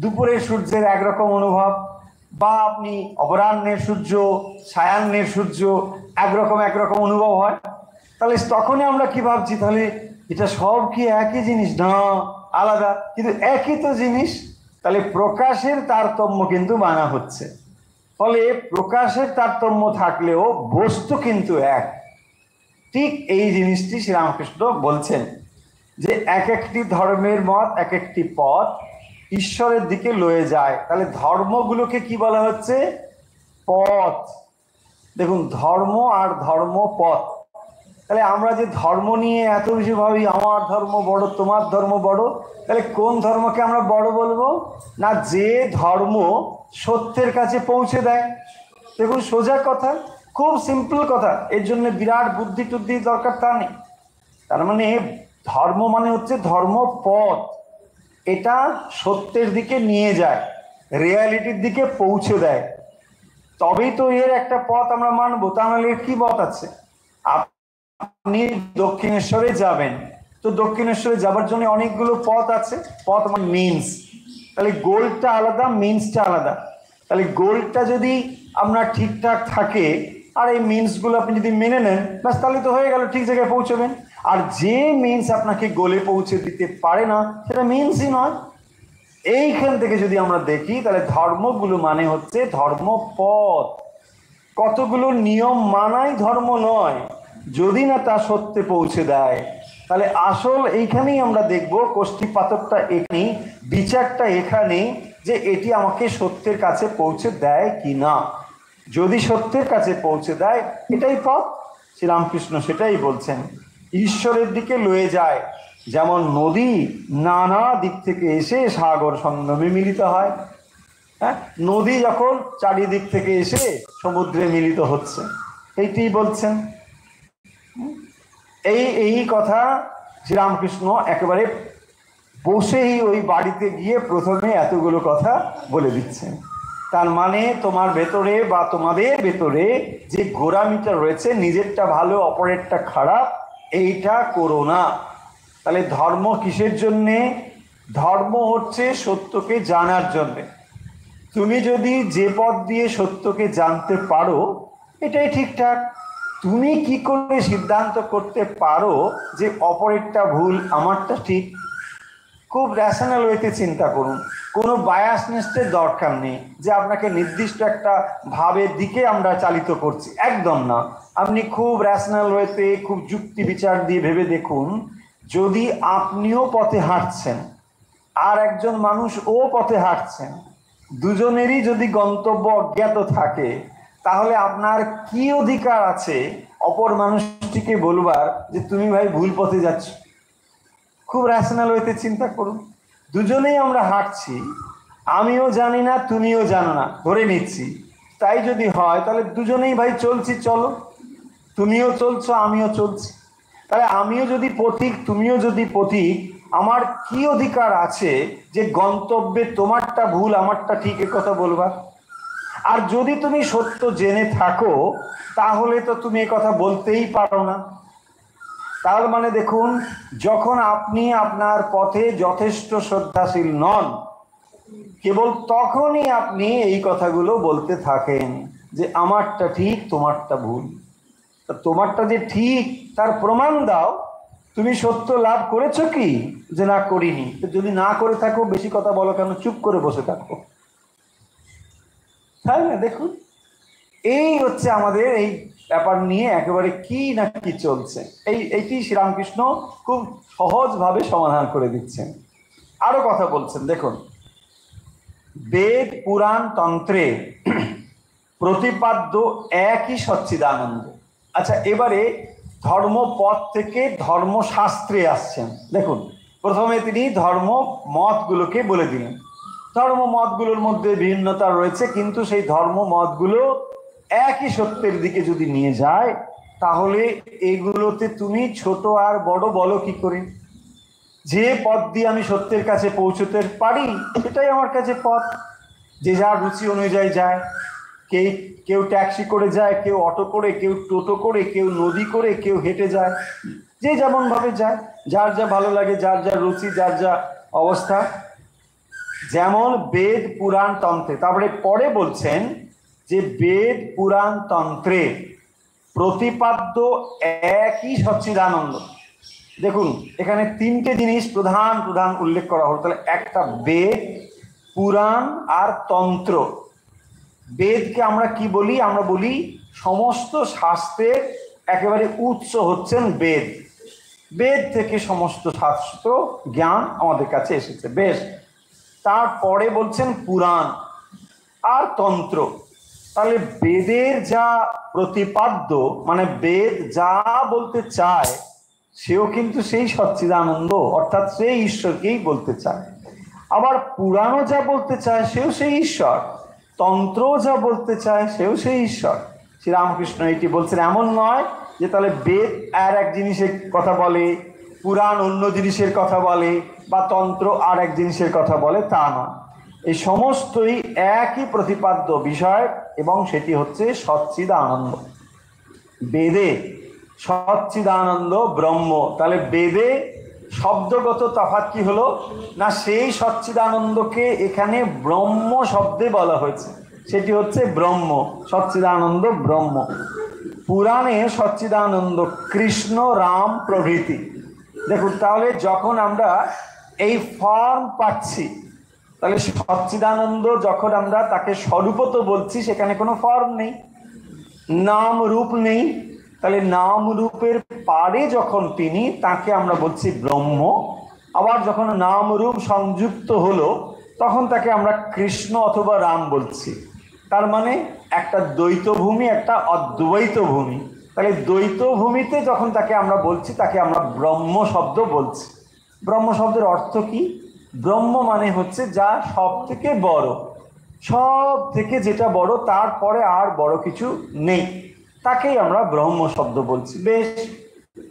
দুপুরের সূর্যের একরকম অনুভব, বা আপনি অপরাহ্নের সূর্য, সায়াহ্নের সূর্য একরকম অনুভব হয়। তাহলে তখনই আমরা কি ভাবছি, তাহলে এটা সব কি একই জিনিস? না, আলাদা, কিন্তু একই তো জিনিস। তাহলে প্রকাশের তারতম্য কিন্তু মানা হচ্ছে, ফলে প্রকাশের তারতম্য থাকলেও বস্তু কিন্তু এক। ঠিক এই জিনিসটি শ্রীরামকৃষ্ণ বলছেন যে এক একটি ধর্মের মত, এক একটি পথ ঈশ্বরের দিকে লয়ে যায়। তাহলে ধর্মগুলোকে কি বলা হচ্ছে? পথ। দেখুন, ধর্ম আর ধর্ম পথ। তাহলে আমরা যে ধর্ম নিয়ে এত বেশি ভাবি, আমার ধর্ম বড়, তোমার ধর্ম বড়, তাহলে কোন ধর্মকে আমরা বড় বলবো? না, যে ধর্ম সত্যের কাছে পৌঁছে দেয়। দেখুন, সোজা কথা, খুব সিম্পল কথা, এর জন্য বিরাট বুদ্ধি টুদ্ধি দরকার তা নেই। তার মানে ধর্ম মানে হচ্ছে ধর্মপথ, এটা সত্যের দিকে নিয়ে যায়, রিয়ালিটির দিকে পৌঁছে দেয়, তবেই তো এর একটা পথ আমরা মানবো। তা নাহলে এর কি পথ আছে? আপনি দক্ষিণেশ্বরে যাবেন, তো দক্ষিণেশ্বরে যাবার জন্য অনেকগুলো পথ আছে। পথ মানে মিনস, তাহলে গোলটা আলাদা, মিনসটা আলাদা। তাহলে গোলটা যদি আপনার ঠিকঠাক থাকে আর এই মিনসগুলো আপনি যদি মেনে নেন, ব্যাস, তাহলে তো হয়ে গেল, ঠিক জায়গায় পৌঁছবেন। আর যে মিনস আপনাকে গোলে পৌঁছে দিতে পারে না, সেটা মিনসই নয়। এইখান থেকে যদি আমরা দেখি, তাহলে ধর্মগুলো মানে হচ্ছে ধর্মপথ। কতগুলো নিয়ম মানাই ধর্ম নয়, যদি না তা সত্যে পৌঁছে দেয়। তাহলে আসল এইখানেই আমরা দেখব, কোষ্ঠীপাতকটা এখানেই, বিচারটা এখানেই, যে এটি আমাকে সত্যের কাছে পৌঁছে দেয় কি না। যদি সত্যের কাছে পৌঁছে দেয়, এটাই পথ, শ্রীরামকৃষ্ণ সেটাই বলছেন, ঈশ্বরের দিকে লয়ে যায়। যেমন নদী নানা দিক থেকে এসে সাগর সঙ্গমে মিলিত হয়, হ্যাঁ, নদী যখন চারিদিক থেকে এসে সমুদ্রে মিলিত হচ্ছে, এইটি বলছেন। এই কথা শ্রীরামকৃষ্ণ একেবারে বসেই ওই বাড়িতে গিয়ে প্রথমে এতগুলো কথা বলে দিচ্ছেন। তার মানে তোমার ভেতরে বা তোমাদের ভেতরে যে গোঁড়ামিটা রয়েছে, নিজেরটা ভালো অপরেরটা খারাপ, এইটা করো না। তাহলে ধর্ম কিসের জন্যে? ধর্ম হচ্ছে সত্যকে জানার জন্যে। তুমি যদি যে পথ দিয়ে সত্যকে জানতে পারো, এটাই ঠিকঠাক। তুমি কি করে সিদ্ধান্ত করতে পারো যে অপরেরটা ভুল আমারটা ঠিক? খুব র্যাশনাল ওয়েতে চিন্তা করুন, কোনো বায়াসনেসের দরকার নেই যে আপনাকে নির্দিষ্ট একটা ভাবের দিকে আমরা চালিত করছি, একদম না। আপনি খুব র্যাশনাল ওয়েতে, খুব যুক্তি বিচার দিয়ে ভেবে দেখুন, যদি আপনিও পথে হাঁটছেন আর একজন মানুষ ও পথে হাঁটছেন, দুজনেরই যদি গন্তব্য অজ্ঞাত থাকে, তাহলে আপনার কি অধিকার আছে অপর মানুষটিকে বলবার যে তুমি ভাই ভুল পথে যাচ্ছ? খুব র্যাশনাল ওয়েতে চিন্তা করুন। দুজনেই আমরা হাঁটছি, আমিও জানি না তুমিও জানো না, ধরে নিচ্ছি। তাই যদি হয় তাহলে দুজনেই ভাই চলছি, চলো, তুমিও চলছো আমিও চলছি। তাহলে আমিও যদি পথিক তুমিও যদি পথিক, আমার কি অধিকার আছে যে গন্তব্যে তোমারটা ভুল আমারটা ঠিক এ কথা বলবার? আর যদি তুমি সত্য জেনে থাকো তাহলে তো তুমি এ কথা বলতেই পারো না। তার মানে দেখুন, যখন আপনি আপনার পথে যথেষ্ট শ্রদ্ধাশীল নন, কেবল তখনই আপনি এই কথাগুলো বলতে থাকেন যে আমারটা ঠিক তোমারটা ভুল। তোমারটা যে ঠিক তার প্রমাণ দাও। তুমি সত্য লাভ করেছো কি যে না করিনি? যদি না করে থাকো বেশি কথা বলো কেন? চুপ করে বসে থাকো, তাই না? দেখুন, এই হচ্ছে আমাদের এই ব্যাপার নিয়ে একেবারে কি না কি চলছে। এইটি শ্রীরামকৃষ্ণ খুব সহজভাবে সমাধান করে দিচ্ছেন। আরো কথা বলছেন, দেখুন, বেদ পুরাণ তন্ত্রে প্রতিপাদ্য একই সচ্চিদানন্দ। আচ্ছা, এবারে ধর্মপথ থেকে ধর্মশাস্ত্রে আসছেন। দেখুন, প্রথমে তিনি ধর্ম মতগুলোকে বলে দিলেন। ধর্ম মতগুলোর মধ্যে ভিন্নতা রয়েছে, কিন্তু সেই ধর্ম মতগুলো একই সত্যের দিকে যদি নিয়ে যায়, তাহলে এগুলোতে তুমি ছোট আর বড় বলো কি করে? যে পথ দিয়ে আমি সত্যের কাছে পৌঁছতে পারি সেটাই আমার কাছে পথ। যে যার রুচি অনুযায়ী যায়, কেউ ট্যাক্সি করে যায়, কেউ অটো করে, কেউ টোটো করে, কেউ নদী করে, কেউ হেঁটে যায়, যে যেমন ভাবে যায়, যার যা ভালো লাগে, যার যা রুচি, যার যা অবস্থা। যেমন বেদ পুরাণ তন্ত্রে, তারপরে পরে বলছেন যে বেদ পুরাণ তন্ত্রে প্রতিপাদ্য একই সচ্চিদানন্দ। দেখুন, এখানে তিনটে জিনিস প্রধান প্রধান উল্লেখ করা হলো। তাহলে একটা বেদ, পুরাণ আর তন্ত্র। বেদকে আমরা কি বলি? আমরা বলি সমস্ত শাস্ত্রের একেবারে উৎস হচ্ছেন বেদ। বেদ থেকে সমস্ত শাস্ত্র জ্ঞান আমাদের কাছে এসেছে। বেশ, তারপরে বলছেন পুরাণ আর তন্ত্র। তাহলে বেদের যা প্রতিপাদ্য, মানে বেদ যা বলতে চায়, সেও কিন্তু সেই সচ্চিদানন্দ, অর্থাৎ সেই ঈশ্বরকেই বলতে চায়। আবার পুরাণও যা বলতে চায় সেও সেই ঈশ্বর, তন্ত্র যা বলতে চায় সেও সেই ঈশ্বর। শ্রীরামকৃষ্ণ এটি বলছেন। এমন নয় যে তাহলে বেদ আর এক জিনিসের কথা বলে, পুরাণ অন্য জিনিসের কথা বলে, বা তন্ত্র আর এক জিনিসের কথা বলে, তা নয়। এই সমস্তই একই প্রতিপাদ্য বিষয়, এবং সেটি হচ্ছে সচ্চিদানন্দ। বেদে সচ্চিদানন্দ ব্রহ্ম। তাহলে বেদে শব্দগত তফাৎ কি হলো না, সেই সচ্চিদানন্দকে এখানে ব্রহ্ম শব্দে বলা হয়েছে, সেটি হচ্ছে ব্রহ্ম, সচ্চিদানন্দ ব্রহ্ম। পুরাণে সচ্চিদানন্দ কৃষ্ণ, রাম প্রভৃতি। দেখুন, তাহলে যখন আমরা এই ফর্ম পাচ্ছি, তাহলে সচ্চিদানন্দ যখন আমরা তাকে স্বরূপত বলছি, সেখানে কোনো ফর্ম নেই, নাম রূপ নেই। তাহলে নাম রূপের পারে যখন তিনি, তাকে আমরা বলছি ব্রহ্ম। আবার যখন নাম রূপ সংযুক্ত হলো, তখন তাকে আমরা কৃষ্ণ অথবা রাম বলছি। তার মানে একটা দ্বৈত ভূমি, একটা অদ্বৈত ভূমি। তাহলে দ্বৈত ভূমিতে যখন তাকে আমরা বলছি, তাকে আমরা ব্রহ্ম শব্দ বলছি। ব্রহ্ম শব্দের অর্থ কি? ব্রহ্ম মানে হচ্ছে যা সব থেকে বড়, সব থেকে যেটা বড়, তারপরে আর বড় কিছু নেই, তাকেই আমরা ব্রহ্ম শব্দ বলছি। বেশ,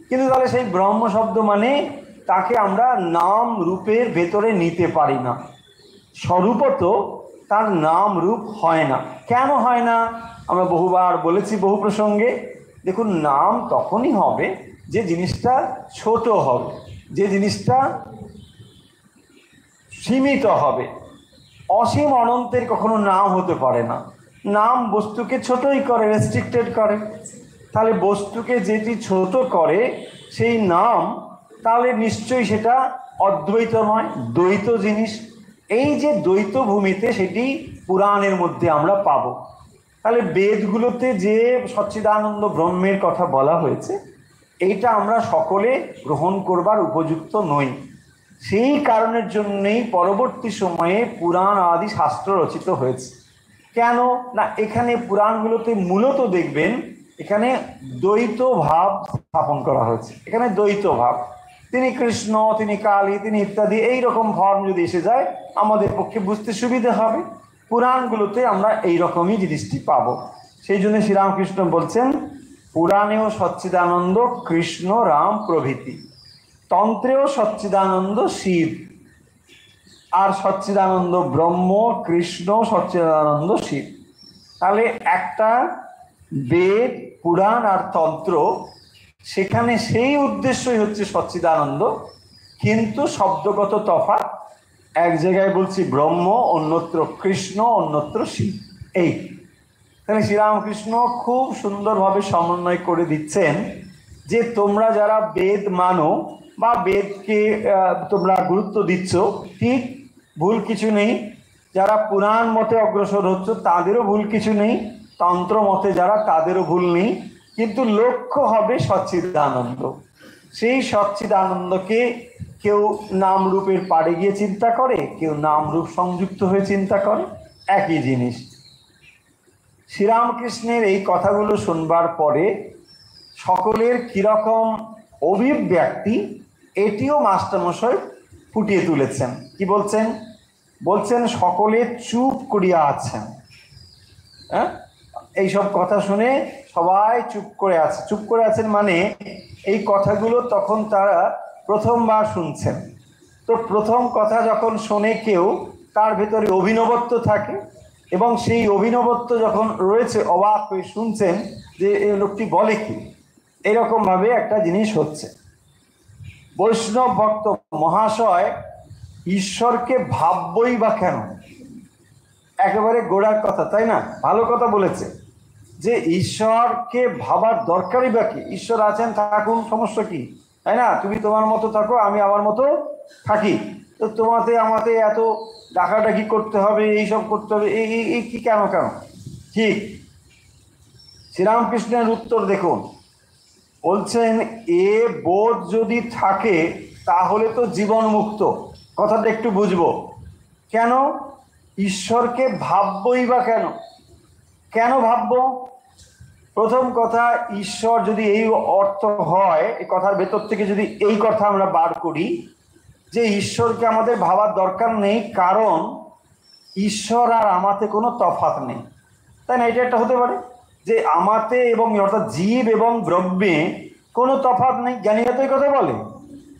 কিন্তু তাহলে সেই ব্রহ্ম শব্দ মানে তাকে আমরা নাম রূপের ভেতরে নিতে পারি না। স্বরূপত তার নাম রূপ হয় না। কেন হয় না? আমরা বহুবার বলেছি, বহু প্রসঙ্গে। দেখুন, নাম তখনই হবে যে জিনিসটা ছোট হবে, যে জিনিসটা সীমিত হবে। অসীম অনন্তের কখনো নাম হতে পারে না। নাম বস্তুকে ছোটই করে, রেস্ট্রিক্টেড করে। তাহলে বস্তুকে যেটি ছোট করে সেই নাম, তাহলে নিশ্চয়ই সেটা অদ্বৈত নয়, দ্বৈত জিনিস। এই যে দ্বৈত ভূমিতে, সেটি পুরাণের মধ্যে আমরা পাব। তাহলে বেদগুলোতে যে সচ্চিদানন্দ ব্রহ্মের কথা বলা হয়েছে, এইটা আমরা সকলে গ্রহণ করবার উপযুক্ত নই। সেই কারণের জন্যেই পরবর্তী সময়ে পুরাণ আদি শাস্ত্র রচিত হয়েছে। কেন না, এখানে পুরাণগুলোতে মূলত দেখবেন এখানে দ্বৈত ভাব স্থাপন করা হয়েছে। এখানে দ্বৈত ভাব, তিনি কৃষ্ণ, তিনি কালী, তিনি ইত্যাদি, এইরকম ফর্ম যদি এসে যায় আমাদের পক্ষে বুঝতে সুবিধা হবে। পুরাণগুলোতে আমরা এইরকমই জিনিসটি পাব। সেই জন্য শ্রীরামকৃষ্ণ বলছেন, পুরাণেও সচ্চিদানন্দ কৃষ্ণ রাম প্রভৃতি, তন্ত্রেও সচ্চিদানন্দ শিব, আর সচ্চিদানন্দ ব্রহ্ম কৃষ্ণ, সচ্চিদানন্দ শিব। তাহলে একটা বেদ, পুরাণ আর তন্ত্র, সেখানে সেই উদ্দেশ্যই হচ্ছে সচ্চিদানন্দ, কিন্তু শব্দগত তফাৎ। এক জায়গায় বলছি ব্রহ্ম, অন্যত্র কৃষ্ণ, অন্যত্র শিব। এই তাহলে শ্রীরামকৃষ্ণ খুব সুন্দরভাবে সমন্বয় করে দিচ্ছেন যে তোমরা যারা বেদ মানো বা বেদকে তোমরা গুরুত্ব দিচ্ছ, ঠিক, ভুল কিছু নেই। যারা পুরাণ মতে অগ্রসর হচ্ছ তাদেরও ভুল কিছু নেই, তন্ত্র মতে যারা, তাদেরও ভুল নেই। কিন্তু লক্ষ্য হবে সচ্চিদানন্দ। সেই সচ্চিদানন্দকে কেউ নামরূপের পাড়ে গিয়ে চিন্তা করে, কেউ নামরূপ সংযুক্ত হয়ে চিন্তা করে, একই জিনিস। শ্রীরামকৃষ্ণের এই কথাগুলো শুনবার পরে সকলের কিরকম অভিব্যক্তি, এটিও মাস্টারমশাই ফুটিয়ে তুলেছেন। কি বলছেন? বলছেন সকলে চুপ করিয়া আছেন। হ্যাঁ, এইসব কথা শুনে সবাই চুপ করে আছে। চুপ করে আছেন মানে এই কথাগুলো তখন তারা প্রথমবার শুনছেন। তো প্রথম কথা যখন শোনে কেউ, তার ভেতরে অভিনবত্ব থাকে, এবং সেই অভিনবত্ব যখন রয়েছে, অবাক হয়ে শুনছেন যে এই লোকটি বলে কি। এরকমভাবে একটা জিনিস হচ্ছে। বৈষ্ণব ভক্ত মহাশয় ঈশ্বরকে ভাববই বা কেন? একেবারে গোড়ার কথা, তাই না? ভালো কথা বলেছে যে ঈশ্বরকে ভাবার দরকারই বা কি? ঈশ্বর আছেন, থাকুন, সমস্যা কি, তাই না? তুমি তোমার মতো থাকো, আমি আমার মতো থাকি। তো তোমাতে আমাতে এত ডাকাডাকি করতে হবে, এইসব করতে হবে, এই কি, কেন কেন? ঠিক, শ্রীরামকৃষ্ণের উত্তর দেখুন। বলছেন, এ বোধ যদি থাকে তাহলে তো জীবন মুক্ত। কথাটা একটু বুঝবো। কেন ঈশ্বরকে ভাববই বা কেন? কেন ভাববো? প্রথম কথা, ঈশ্বর যদি এই অর্থ হয়, এই কথার ভেতর থেকে যদি এই কথা আমরা বার করি যে ঈশ্বরকে আমাদের ভাবার দরকার নেই, কারণ ঈশ্বর আর আমাতে কোনো তফাৎ নেই, তাই না? এটা একটা হতে পারে যে আমাতে এবং অর্থাৎ জীব এবং ব্রহ্মে কোনো তফাৎ নেই। জ্ঞানীরা তো এই কথা বলে।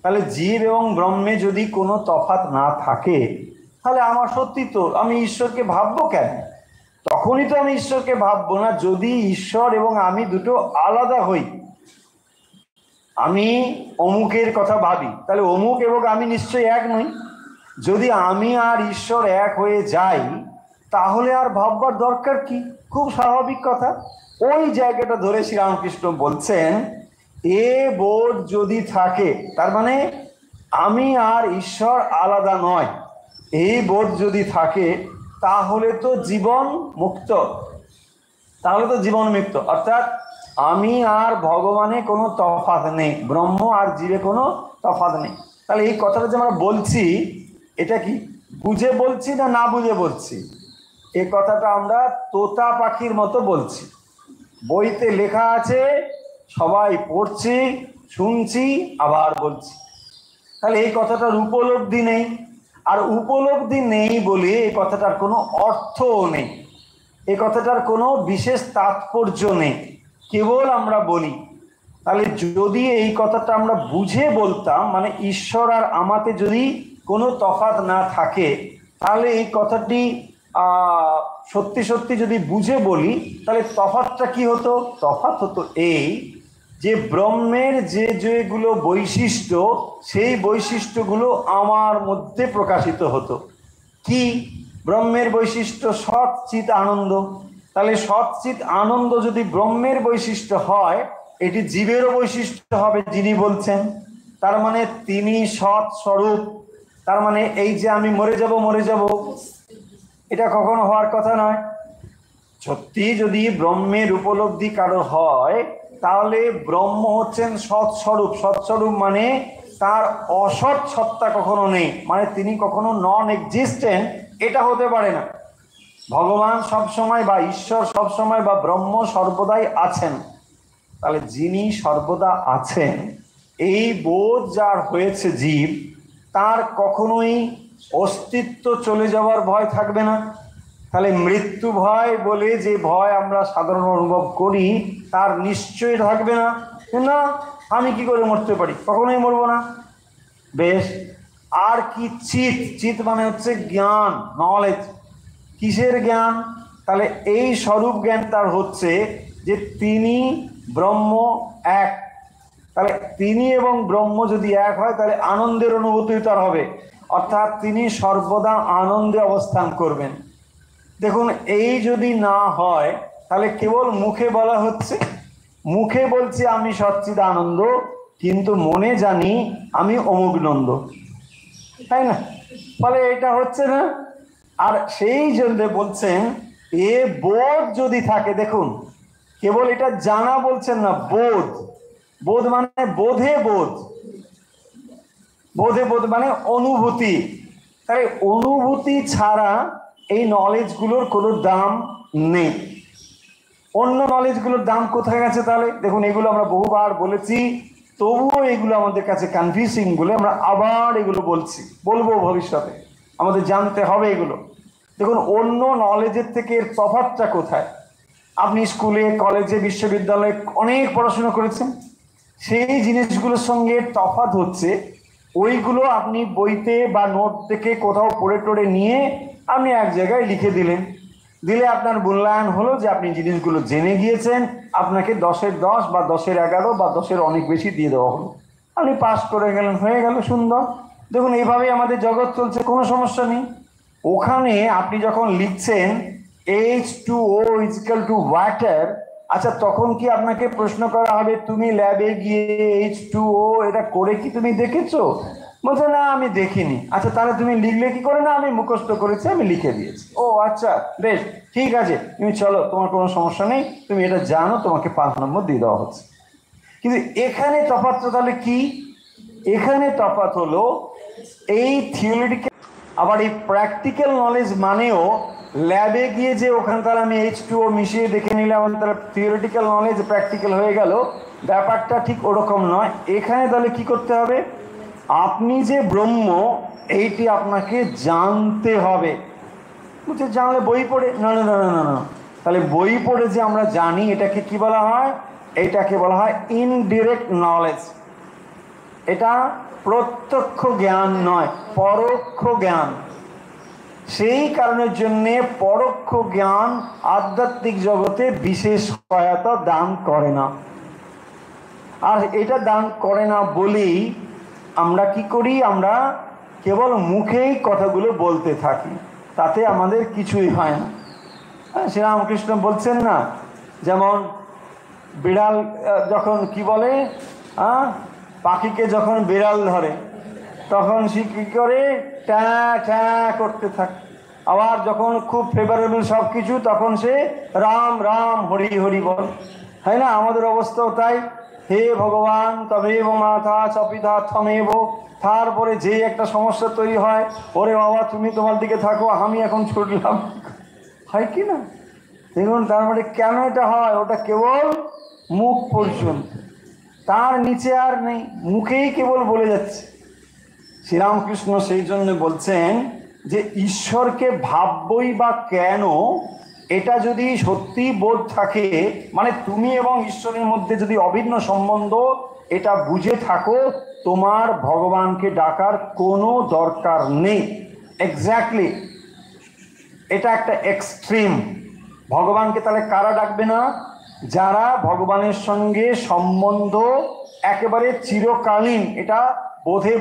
তাহলে জীব এবং ব্রহ্মে যদি কোনো তফাৎ না থাকে, তাহলে আমার সত্যি তো আমি ঈশ্বরকে ভাববো কেন? তখনই তো আমি ঈশ্বরকে ভাববো না যদি ঈশ্বর এবং আমি দুটো আলাদা হই। আমি অমুকের কথা ভাবি, তাহলে অমুক এবং আমি নিশ্চয়ই এক নই। যদি আমি আর ঈশ্বর এক হয়ে যাই, তাহলে আর ভাববার দরকার কি? খুব স্বাভাবিক কথা। ওই জায়গাটা ধরে শ্রীরামকৃষ্ণ বলছেন, এ বোধ যদি থাকে, তার মানে আমি আর ঈশ্বর আলাদা নয়, এই বোধ যদি থাকে, তাহলে তো জীবন মুক্ত। তাহলে তো জীবন মুক্ত, অর্থাৎ আমি আর ভগবানে কোনো তফাৎ নেই, ব্রহ্ম আর জীবে কোনো তফাৎ নেই। তাহলে এই কথাটা যে আমরা বলছি, এটা কি বুঝে বলছি না না বুঝে বলছি? এই কথাটা আমরা তোতা পাখির মতো বলছি। বইতে লেখা আছে সবাই পড়ছি, শুনছি, আবার বলছি। তাহলে এই কথাটার উপলব্ধি নেই, আর উপলব্ধি নেই বলে এই কথাটার কোনো অর্থও নেই, এই কথাটার কোনো বিশেষ তাৎপর্য নেই, কেবল আমরা বলি। তাহলে যদি এই কথাটা আমরা বুঝে বলতাম, মানে ঈশ্বর আর আমাতে যদি কোনো তফাৎ না থাকে, তাহলে এই কথাটি সত্যি সত্যি যদি বুঝে বলি, তাহলে তফাৎটা কি হতো? তফাৎ হতো এই যে ব্রহ্মের যে যেগুলো বৈশিষ্ট্য, সেই বৈশিষ্ট্যগুলো আমার মধ্যে প্রকাশিত হতো। কি ব্রহ্মের বৈশিষ্ট্য? সৎ চিৎ আনন্দ। তাহলে সৎ চিৎ আনন্দ যদি ব্রহ্মের বৈশিষ্ট্য হয়, এটি জীবেরও বৈশিষ্ট্য হবে যিনি বলছেন। তার মানে তিনি সৎ স্বরূপ। তার মানে এই যে আমি মরে যাব মরে যাব, এটা কখনো হওয়ার কথা নয়। সত্যি যদি ব্রহ্মের উপলব্ধি কারো হয়, তাহলে ব্রহ্ম হচ্ছেন সৎস্বরূপ। সৎস্বরূপ মানে তার অসৎ সত্তা কখনো নেই, মানে তিনি কখনো নন এক্সিস্টেন্ট, এটা হতে পারে না। ভগবান সবসময় বা ঈশ্বর সবসময় বা ব্রহ্ম সর্বদাই আছেন। তাহলে যিনি সর্বদা আছেন, এই বোধ যার হয়েছে জীব, তার কখনোই অস্তিত্ব চলে যাওয়ার ভয় থাকবে না। তাহলে মৃত্যু ভয় বলে যে ভয় আমরা সাধারণ অনুভব করি, তার নিশ্চয়ই থাকবে না। না, আমি কি করে মরতে পারি, কখনোই মরবো না। বেশ, আর কি? চিৎ। চিৎ মানে হচ্ছে জ্ঞান, নলেজ। কিসের জ্ঞান? তাহলে এই স্বরূপ জ্ঞান তার হচ্ছে যে তিনি ব্রহ্ম এক। তাহলে তিনি এবং ব্রহ্ম যদি এক হয়, তাহলে আনন্দের অনুভূতি তার হবে, অর্থাৎ তিনি সর্বদা আনন্দে অবস্থান করবেন। দেখুন, এই যদি না হয়, তাহলে কেবল মুখে বলা হচ্ছে, মুখে বলছি আমি সচ্চিদ আনন্দ, কিন্তু মনে জানি আমি অমুক নন্দ, তাই না? ফলে এটা হচ্ছে না। আর সেই জন্য বলছেন এ বোধ যদি থাকে, দেখুন কেবল এটা জানা বলছেন না, বোধ। বোধ মানে বোধে বোধ, বোধে বোধ মানে অনুভূতি। তাই অনুভূতি ছাড়া এই নলেজগুলোর কোনো দাম নেই। অন্য নলেজগুলোর দাম কোথায় গেছে? তাহলে দেখুন, এগুলো আমরা বহুবার বলেছি, তবুও এগুলো আমাদের কাছে কনফিউজিং বলে আমরা আবার এগুলো বলবো ভবিষ্যতে। আমাদের জানতে হবে এগুলো। দেখুন, অন্য নলেজের থেকে এর তফাৎটা কোথায়? আপনি স্কুলে, কলেজে, বিশ্ববিদ্যালয়ে অনেক পড়াশোনা করেছেন, সেই জিনিসগুলোর সঙ্গে তফাৎ হচ্ছে ওইগুলো আপনি বইতে বা নোট থেকে কোথাও পড়ে টড়ে নিয়ে আপনি এক জায়গায় লিখে দিলে আপনার মূল্যায়ন হলো যে আপনি জিনিসগুলো জেনে গিয়েছেন, আপনাকে 10-এর 10 বা 10-এর 11 বা 10-এর অনেক বেশি দিয়ে দেওয়া হলো, আপনি পাস করে গেলেন, হয়ে গেল, সুন্দর। দেখুন, এইভাবেই আমাদের জগৎ চলছে, কোনো সমস্যা নেই। ওখানে আপনি যখন লিখছেন H2O = ওয়াটার, আচ্ছা তখন কি আপনাকে প্রশ্ন করা হবে তুমি ল্যাবে গিয়ে H2O এটা করে কি তুমি দেখেছো? বলছে না, আমি দেখিনি। আচ্ছা, তাহলে তুমি লিখলে কি করে? না, আমি মুখস্থ করেছি, আমি লিখে দিয়েছি। ও আচ্ছা, বেশ, ঠিক আছে, তুমি চলো, তোমার কোনো সমস্যা নেই, তুমি এটা জানো, তোমাকে 5 নম্বর দিয়ে দেওয়া হচ্ছে। কিন্তু এখানে তফাৎটা তাহলে কি? এখানে তফাৎ হলো এই থিওরিটিক্যাল, আবার এই প্র্যাকটিক্যাল নলেজ মানেও ল্যাবে গিয়ে যে ওখানে তাহলে আমি H2O মিশিয়ে দেখে নিলাম, তাহলে থিওরিটিক্যাল নলেজ প্র্যাকটিক্যাল হয়ে গেল, ব্যাপারটা ঠিক ওরকম নয়। এখানে তাহলে কি করতে হবে? আপনি যে ব্রহ্ম, এইটি আপনাকে জানতে হবে। বুঝছে, জানলে বই পড়ে? না না না না না, তাহলে বই পড়ে যে আমরা জানি, এটাকে কি বলা হয়? এটাকে বলা হয় ইনডিরেক্ট নলেজ। এটা প্রত্যক্ষ জ্ঞান নয়, পরোক্ষ জ্ঞান। সেই কারণের জন্যে পরোক্ষ জ্ঞান আধ্যাত্মিক জগতে বিশেষ সহায়তা দান করে না। আর এটা দান করে না বলেই আমরা কি করি? আমরা কেবল মুখেই কথাগুলো বলতে থাকি, তাতে আমাদের কিছুই হয় না। শ্রীরামকৃষ্ণ বলছেন না, যেমন বিড়াল যখন কি বলে, পাখিকে যখন বিড়াল ধরে তখন সে কী করে? ট্যা ট্যা করতে থাকে। আবার যখন খুব ফেভারেবল সব কিছু, তখন সে রাম রাম হরি হরি বল, তাই না? আমাদের অবস্থাও তাই। হে ভগবান তমেব মাতা চপিতা থমেব, তারপরে যে একটা সমস্যা তৈরি হয়, ওরে বাবা তুমি তোমার দিকে থাকো, আমি এখন ছুটলাম, হয় কি না? দেখুন, তার মানে কেন এটা হয়? ওটা কেবল মুখ পর্যন্ত। তার নিচে আর নেই, মুখেই কেবল বলে যাচ্ছে। শ্রীরামকৃষ্ণ সেই জন্য বলছেন যে ঈশ্বরকে ভাববই বা কেন, এটা যদি সত্যি বোধ থাকে, মানে তুমি এবং ঈশ্বরের মধ্যে যদি অভিন্ন সম্বন্ধ এটা বুঝে থাকো, তোমার ভগবানকে ডাকার কোনো দরকার নেই। এক্স্যাক্টলি, এটা একটা এক্সট্রিম। ভগবানকে তাহলে কারা ডাকবে না? যারা ভগবানের সঙ্গে সম্বন্ধ একেবারে চিরকালীন এটা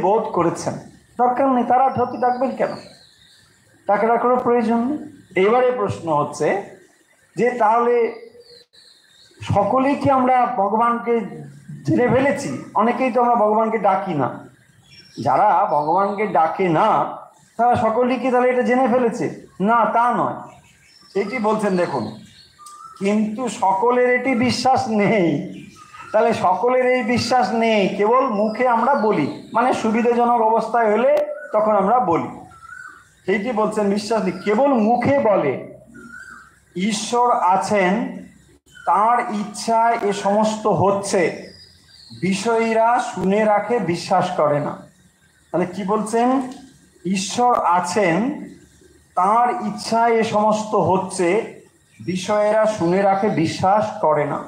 বোধ করেছেন। দরকার নেই, তারা ধরতে ডাকবেন কেন? তাকে ডাকার প্রয়োজন নেই। এবারে প্রশ্ন হচ্ছে যে তাহলে সকলেই কি আমরা ভগবানকে জেনে ফেলেছি? অনেকেই তো আমরা ভগবানকে ডাকি না। যারা ভগবানকে ডাকে না তারা সকলেই কি তাহলে এটা জেনে ফেলেছে? না, তা নয়। এটি বলছেন দেখুন, কিন্তু সকলের এটি বিশ্বাস নেই। তাহলে সকলের এই বিশ্বাস নেই, কেবল মুখে আমরা বলি, মানে সুবিধাজনক অবস্থায় হলে তখন আমরা বলি। সেইটি বলছেন বিশ্বাস নেই, কেবল মুখে বলে ঈশ্বর আছেন, তার ইচ্ছায় এ সমস্ত হচ্ছে, বিষয়ীরা শুনে রাখে, বিশ্বাস করে না। তাহলে কি বলছেন? ঈশ্বর আছেন, তার ইচ্ছায় এ সমস্ত হচ্ছে, বিষয়েরা শুনে রাখে, বিশ্বাস করে না।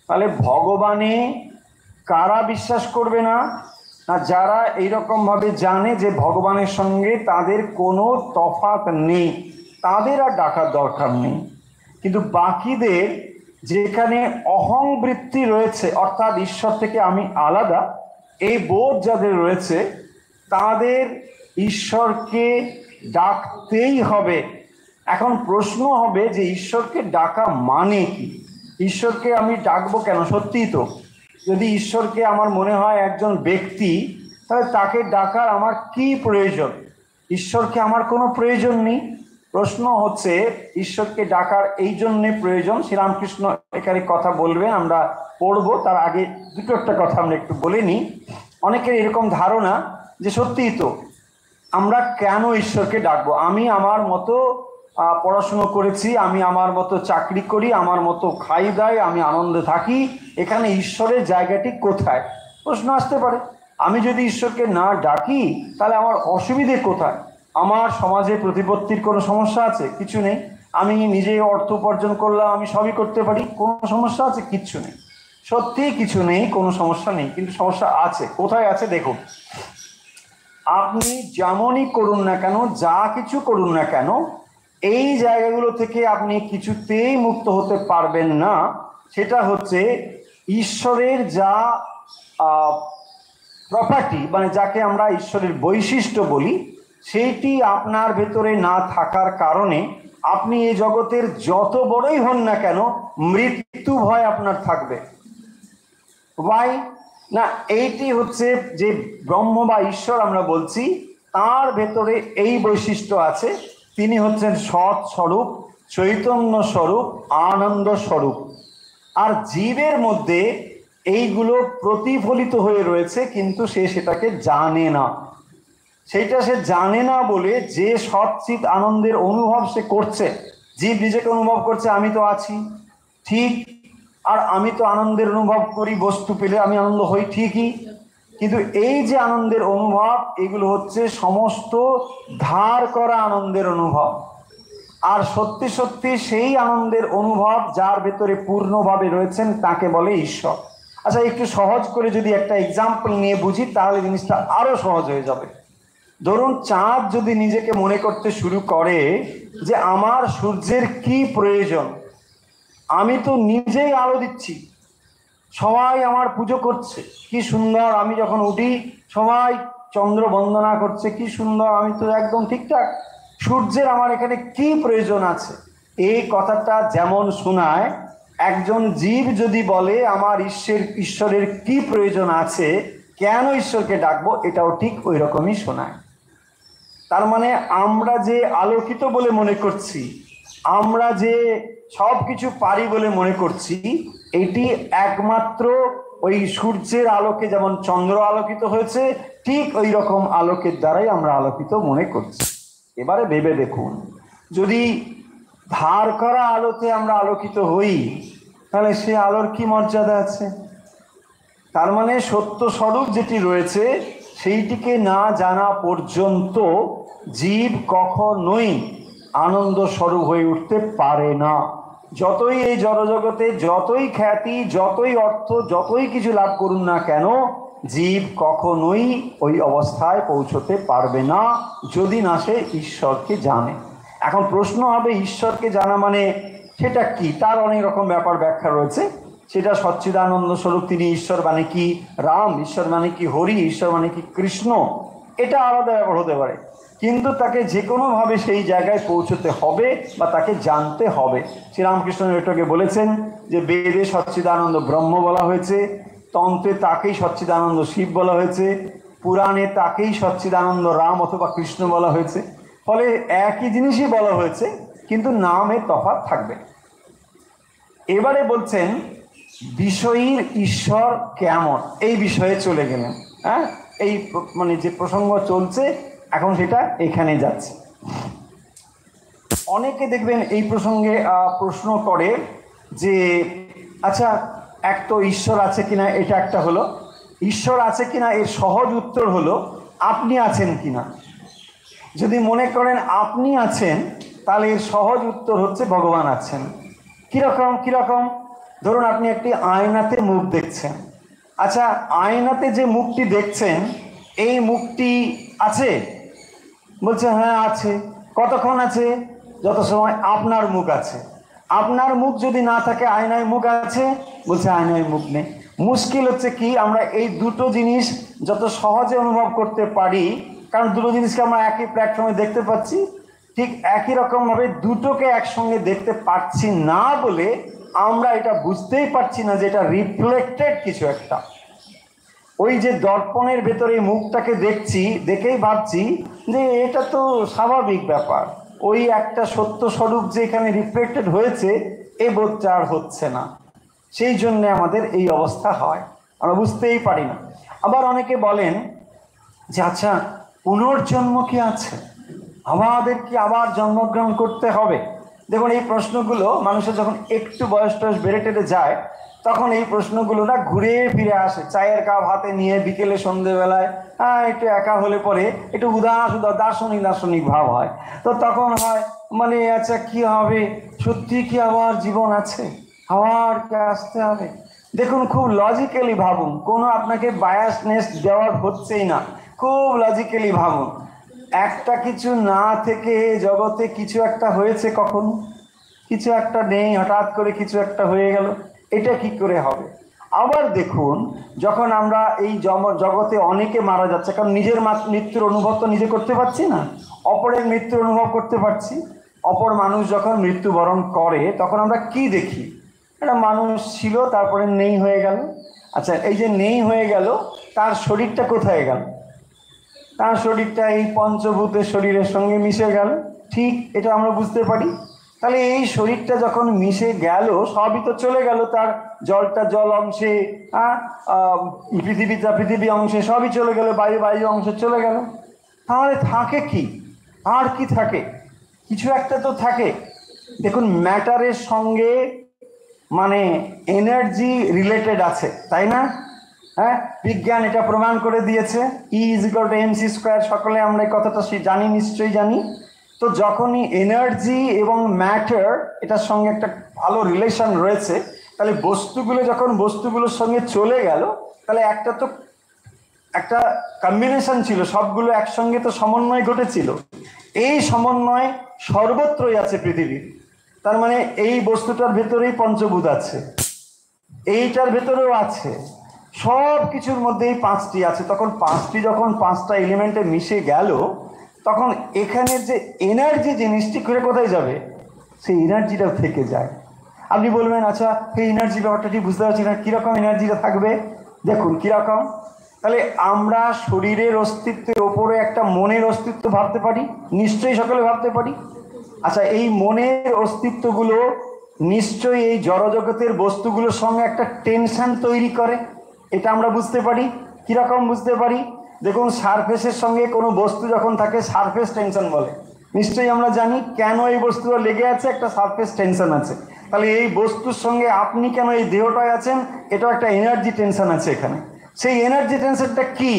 তাহলে ভগবানে কারা বিশ্বাস করবে না? না, যারা এইরকম ভাবে জানে যে ভগবানের সঙ্গে তাদের কোনো তফাৎ নেই, তাদের আর ডাকার দরকার নেই। কিন্তু বাকিদের যেখানে অহং বৃত্তি রয়েছে, অর্থাৎ ঈশ্বর থেকে আমি আলাদা, এই বোধ যাদের রয়েছে, তাদের ঈশ্বরকে ডাকতেই হবে। এখন প্রশ্ন হবে যে ঈশ্বরকে ডাকা মানে কি? ঈশ্বরকে আমি ডাকবো কেন? সত্যিই তো, যদি ঈশ্বরকে আমার মনে হয় একজন ব্যক্তি, তাহলে তাকে ডাকার আমার কি প্রয়োজন? ঈশ্বরকে আমার কোনো প্রয়োজন নেই। প্রশ্ন হচ্ছে ঈশ্বরকে ডাকার এই জন্যে প্রয়োজন। শ্রীরামকৃষ্ণ এখানে কথা বলবেন, আমরা পড়বো। তার আগে দুটো একটা কথা আমরা একটু বলে নিই। অনেকের এরকম ধারণা যে সত্যিই তো আমরা কেন ঈশ্বরকে ডাকবো? আমি আমার মতো পড়াশুনো করেছি, আমি আমার মতো চাকরি করি, আমার মতো খাই দাই, আমি আনন্দে থাকি, এখানে ঈশ্বরের জায়গাটি কোথায়? প্রশ্ন আসতে পারে। আমি যদি ঈশ্বরকে না ডাকি তাহলে আমার অসুবিধে কোথায়? আমার সমাজে প্রতিপত্তির কোনো সমস্যা আছে? কিছু নেই। আমি নিজে অর্থ উপার্জন করলাম, আমি সবই করতে পারি, কোনো সমস্যা আছে? কিচ্ছু নেই। সত্যিই কিছু নেই, কোনো সমস্যা নেই। কিন্তু সমস্যা আছে। কোথায় আছে দেখুন। আপনি যেমনই করুন না কেন, যা কিছু করুন না কেন, এই জায়গাগুলো থেকে আপনি কিছুতেই মুক্ত হতে পারবেন না। সেটা হচ্ছে ঈশ্বরের যা প্রপার্টি, মানে যাকে আমরা ঈশ্বরের বৈশিষ্ট্য বলি, সেইটি আপনার ভেতরে না থাকার কারণে আপনি এই জগতের যত বড়ই হন না কেন, মৃত্যু ভয় আপনার থাকবে। ওয়াই না, এইটি হচ্ছে যে ব্রহ্ম বা ঈশ্বর আমরা বলছি, তার ভেতরে এই বৈশিষ্ট্য আছে। তিনি হচ্ছেন সৎ স্বরূপ, চৈতন্য স্বরূপ, আনন্দ স্বরূপ। আর জীবের মধ্যে এইগুলো প্রতিফলিত হয়ে রয়েছে, কিন্তু সে সেটাকে জানে না। সেইটা সে জানে না বলে যে সৎচিৎ আনন্দের অনুভব সে করছে, জীব নিজেকে অনুভব করছে আমি তো আছি, ঠিক, আর আমি তো আনন্দের অনুভব করি, বস্তু পেলে আমি আনন্দ হই, ঠিকই। কিন্তু এই যে আনন্দের অনুভব, এগুলো হচ্ছে সমস্ত ধার করা আনন্দের অনুভব। আর সত্যি সত্যি সেই আনন্দের অনুভব যার ভেতরে পূর্ণভাবে রয়েছেন তাকে বলে ঈশ্বর। আচ্ছা, একটু সহজ করে যদি একটা এক্সাম্পল নিয়ে বুঝি তাহলে জিনিসটা আরো সহজ হয়ে যাবে। ধরুন, চাঁদ যদি নিজেকে মনে করতে শুরু করে যে আমার সূর্যের কি প্রয়োজন, আমি তো নিজেই আলো দিচ্ছি, সবাই আমার পুজো করছে, কি সুন্দর, আমি যখন উঠি সবাই চন্দ্র বন্দনা করছে, কি সুন্দর, আমি তো একদম ঠিকঠাক, সূর্যের আমার এখানে কি প্রয়োজন আছে? এই কথাটা যেমন শোনায়, একজন জীব যদি বলে আমার ঈশ্বরের কি প্রয়োজন আছে, কেন ঈশ্বরকে ডাকবো, এটাও ঠিক ওই রকমই শোনায়। তার মানে আমরা যে আলোকিত বলে মনে করছি, আমরা যে সব কিছু পারি বলে মনে করছি, এটি একমাত্র ওই সূর্যের আলোকে যেমন চন্দ্র আলোকিত হয়েছে, ঠিক ওই রকম আলোকের দ্বারাই আমরা আলোকিত মনে করছি। এবারে ভেবে দেখুন, যদি ধার করা আলোতে আমরা আলোকিত হই, তাহলে সে আলোর কি মর্যাদা আছে? তার মানে সত্য স্বরূপ যেটি রয়েছে সেইটিকে না জানা পর্যন্ত জীব কখনোই আনন্দ স্বরূপ হয়ে উঠতে পারে না। যতই এই জড়জগতে যতই খ্যাতি, যতই অর্থ, যতই কিছু লাভ করুন না কেন, জীব কখনোই ওই অবস্থায় পৌঁছতে পারবে না যদি না সে ঈশ্বরকে জানে। এখন প্রশ্ন হবে, ঈশ্বরকে জানা মানে সেটা কি? তার অনেক রকম ব্যাপার ব্যাখ্যা রয়েছে। সেটা সচ্চিদানন্দ স্বরূপ তিনি ঈশ্বর মানে কি রাম, ঈশ্বর মানে কি হরি, ঈশ্বর মানে কি কৃষ্ণ, এটা আলাদা ব্যাপার হতে পারে, কিন্তু তাকে যে কোনোভাবে সেই জায়গায় পৌঁছতে হবে বা তাকে জানতে হবে। শ্রীরামকৃষ্ণ এটাকে বলেছেন যে বেদে সচ্চিদানন্দ ব্রহ্ম বলা হয়েছে, তন্ত্রে তাকেই সচ্চিদানন্দ শিব বলা হয়েছে, পুরাণে তাকেই সচ্চিদানন্দ রাম অথবা কৃষ্ণ বলা হয়েছে। ফলে একই জিনিসই বলা হয়েছে, কিন্তু নামে তফাৎ থাকবে। এবারে বলছেন বিষয়ীর ঈশ্বর কেমন, এই বিষয়ে চলে গেলেন। হ্যাঁ, এই মানে যে প্রসঙ্গ চলছে এখন সেটা এখানে যাচ্ছে। অনেকে দেখবেন এই প্রসঙ্গে প্রশ্ন করে যে আচ্ছা, এক তো ঈশ্বর আছে কিনা এটা একটা হলো, ঈশ্বর আছে কিনা এর সহজ উত্তর হলো আপনি আছেন কিনা। যদি মনে করেন আপনি আছেন তাহলে এর সহজ উত্তর হচ্ছে ভগবান আছেন। কিরকম কিরকম? ধরুন আপনি একটি আয়নাতে মুখ দেখছেন। আচ্ছা, আয়নাতে যে মুখটি দেখছেন এই মুখটি আছে? বলছে হ্যাঁ আছে। কতক্ষণ আছে? যত সময় আপনার মুখ আছে। আপনার মুখ যদি না থাকে আয়নায় মুখ আছে? বলছে আয়নায় মুখ নেই। মুশকিল হচ্ছে কি, আমরা এই দুটো জিনিস যত সহজে অনুভব করতে পারি, কারণ দুটো জিনিসকে আমরা একই প্ল্যাটফর্মে দেখতে পাচ্ছি, ঠিক একই রকমভাবে দুটোকে একসঙ্গে দেখতে পাচ্ছি না বলে আমরা এটা বুঝতেই পারছি না যে এটা রিফ্লেক্টেড কিছু একটা। ওই যে দর্পণের ভেতরে মুখটাকে দেখছি, দেখেই ভাবছি যে এটা তো স্বাভাবিক ব্যাপার, ওই একটা সত্য স্বরূপ যে এখানে রিফ্লেক্টেড হয়েছে এ বোধটা আর হচ্ছে না। সেই জন্যে আমাদের এই অবস্থা হয়, আমরা বুঝতেই পারি না। আবার অনেকে বলেন যে আচ্ছা, পুনর্জন্ম কি আছে? আমাদের কি আবার জন্মগ্রহণ করতে হবে? দেখুন, এই প্রশ্নগুলো মানুষের যখন একটু বয়স টয়স বেড়ে টেড়ে যায় তখন এই প্রশ্নগুলো না ঘুরে ফিরে আসে। চায়ের কাপ হাতে নিয়ে বিকেলে সন্ধেবেলায় একটু একা হলে পরে একটু উদাস দার্শনিক দার্শনিক ভাব হয়। তো তখন হয় মানে আচ্ছা কি হবে, সত্যি কি আবার জীবন আছে, আবার কে আসতে হবে? দেখুন, খুব লজিক্যালি ভাবুন, কোনো আপনাকে বায়াসনেস দেওয়ার হচ্ছেই না, খুব লজিক্যালি ভাবুন। একটা কিছু না থেকে জগতে কিছু একটা হয়েছে, কখন কিছু একটা নেই, হঠাৎ করে কিছু একটা হয়ে গেল, এটা কি করে হবে? আবার দেখুন, যখন আমরা এই জগতে অনেকে মারা যাচ্ছে, কারণ নিজের মৃত্যুর অনুভব তো নিজে করতে পারছি না, অপরের মৃত্যুর অনুভব করতে পারছি। অপর মানুষ যখন মৃত্যুবরণ করে তখন আমরা কি দেখি? একটা মানুষ ছিল, তারপরে নেই হয়ে গেল। আচ্ছা, এই যে নেই হয়ে গেল, তার শরীরটা কোথায় গেল? তার শরীরটা এই পঞ্চভূতের শরীরের সঙ্গে মিশে গেল, ঠিক এটা আমরা বুঝতে পারি। তাহলে এই শরীরটা যখন মিশে গেল, সবই তো চলে গেল, তার জলটা জল অংশে, পৃথিবীটা পৃথিবী অংশে সবই চলে গেল, বায়ু বায়ু অংশে চলে গেল। তাহলে থাকে কি? আর কি থাকে? কিছু একটা তো থাকে। দেখুন, ম্যাটারের সঙ্গে মানে এনার্জি রিলেটেড আছে, তাই না? হ্যাঁ, বিজ্ঞান এটা প্রমাণ করে দিয়েছে, E=mc²। সকলে আমরা এই কথাটা জানি, নিশ্চয়ই জানি। তো যখনই এনার্জি এবং ম্যাটার এটার সঙ্গে একটা ভালো রিলেশন রয়েছে, তাহলে বস্তুগুলো যখন বস্তুগুলোর সঙ্গে চলে গেল, তাহলে একটা তো একটা কম্বিনেশন ছিল, সবগুলো একসঙ্গে তো সমন্বয় ঘটেছিল। এই সমন্বয় সর্বত্রই আছে পৃথিবীর। তার মানে এই বস্তুটার ভেতরেই পঞ্চভূত আছে, এইটার ভেতরেও আছে, সব কিছুর মধ্যেই পাঁচটি আছে। তখন পাঁচটি যখন পাঁচটা এলিমেন্টে মিশে গেল, তখন এখানের যে এনার্জি জিনিসটি করে কোথায় যাবে? সেই এনার্জিটাও থেকে যায়। আপনি বলবেন আচ্ছা, এই এনার্জি ব্যাপারটা ঠিক বুঝতে পারছি না, কীরকম এনার্জিটা থাকবে? দেখুন কীরকম। তাহলে আমরা শরীরের অস্তিত্বের ওপরে একটা মনের অস্তিত্ব ভাবতে পারি, নিশ্চয়ই সকলে ভাবতে পারি। আচ্ছা, এই মনের অস্তিত্বগুলো নিশ্চয়ই এই জড়জগতের বস্তুগুলোর সঙ্গে একটা টেনশন তৈরি করে, এটা আমরা বুঝতে পারি। কীরকম বুঝতে পারি? দেখুন, সারফেসের সঙ্গে কোনো বস্তু যখন থাকে সারফেস টেনশন বলে, নিশ্চয়ই আমরা জানি কেন এই বস্তুটা লেগে আছে, একটা সারফেস টেনশন আছে। তাহলে এই বস্তুর সঙ্গে আপনি কেন এই দেহটায় আছেন, এটাও একটা এনার্জি টেনশন আছে এখানে। সেই এনার্জি টেনশনটা কি?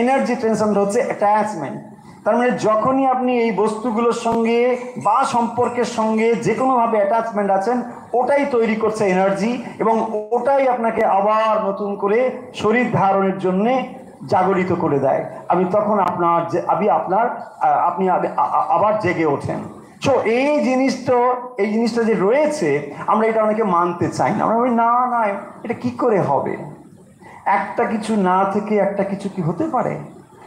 এনার্জি টেনশনটা হচ্ছে অ্যাটাচমেন্ট। তার মানে যখনই আপনি এই বস্তুগুলোর সঙ্গে বা সম্পর্কের সঙ্গে যে কোনোভাবে অ্যাটাচমেন্ট আছেন, ওটাই তৈরি করছে এনার্জি, এবং ওটাই আপনাকে আবার নতুন করে শরীর ধারণের জন্যে জাগরিত করে দেয়। তখন আপনি আবার জেগে ওঠেন। তো এই জিনিসটা যে রয়েছে, আমরা এটা অনেকে মানতে চাই না। আমরা বলি না না, এটা কি করে হবে? একটা কিছু না থেকে একটা কিছু কি হতে পারে?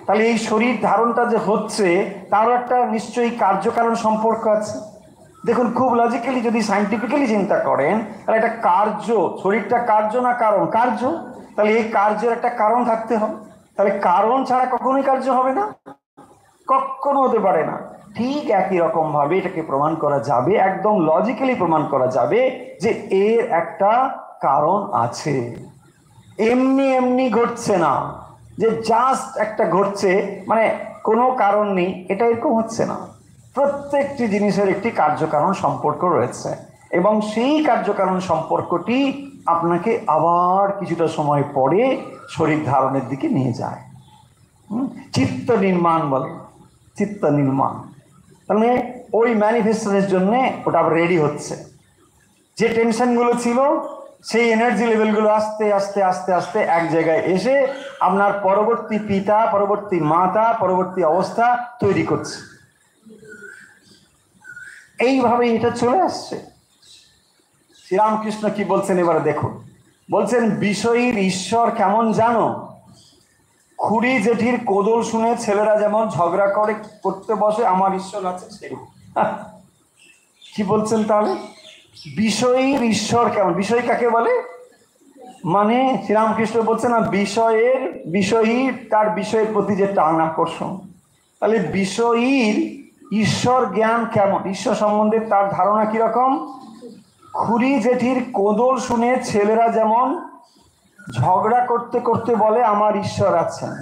তাহলে এই শরীর ধারণটা যে হচ্ছে, তারও একটা নিশ্চয়ই কার্যকারণ সম্পর্ক আছে। দেখুন, খুব লজিক্যালি যদি সায়েন্টিফিক্যালি চিন্তা করেন, তাহলে এটা কার্য, শরীরটা কার্য না কারণ? কার্য। তাহলে এই কার্যের একটা কারণ থাকতে হবে। তাহলে কারণ ছাড়া কখনোই কার্য হবে না, কখনো হতে পারে না। ঠিক একই রকম ভাবে এটাকে প্রমাণ করা যাবে, একদম লজিক্যালি প্রমাণ করা যাবে যে এর একটা কারণ আছে। এমনি এমনি ঘটছে না যে জাস্ট একটা ঘটছে, মানে কোনো কারণ নেই, এটা এরকম হচ্ছে না। প্রত্যেকটি জিনিসের একটি কার্যকারণ সম্পর্ক রয়েছে, এবং সেই কার্যকারণ সম্পর্কটি আপনাকে আবার কিছুটা সময় পরে শরীর ধারণের দিকে নিয়ে যায়। চিত্ত নির্মাণ বলে, চিত্ত নির্মাণ। মানে ওই ম্যানিফেস্টেশনের জন্য ওটা আবার রেডি হচ্ছে। যে টেনশনগুলো ছিল, সেই এনার্জি লেভেলগুলো আস্তে আস্তে আস্তে আস্তে এক জায়গায় এসে আপনার পরবর্তী পিতা, পরবর্তী মাতা, পরবর্তী অবস্থা তৈরি করছে। এইভাবে এটা চলে আসছে। শ্রীরামকৃষ্ণ কি বলছেন এবারে দেখুন। বলছেন, বিষয়ীর ঈশ্বর কেমন জানো? খুড়ি জেঠির কোদল শুনে ছেলেরা যেমন ঝগড়া করতে বসে, আমার ঈশ্বর আছে সেরকম। কি বলছেন তাহলে? বিষয়ীর ঈশ্বর কেমন? বিষয় কাকে বলে? মানে শ্রীরামকৃষ্ণ বলছেন না, বিষয়ী তার বিষয়ের প্রতি যে টান আকর্ষণ। তাহলে বিষয়ীর ঈশ্বর জ্ঞান কেমন, ঈশ্বর সম্বন্ধে তার ধারণা কিরকম? খুড়ি জেঠির কোদল শুনে ছেলেরা যেমন ঝগড়া করতে করতে বলে, আমার ঈশ্বর আছেন।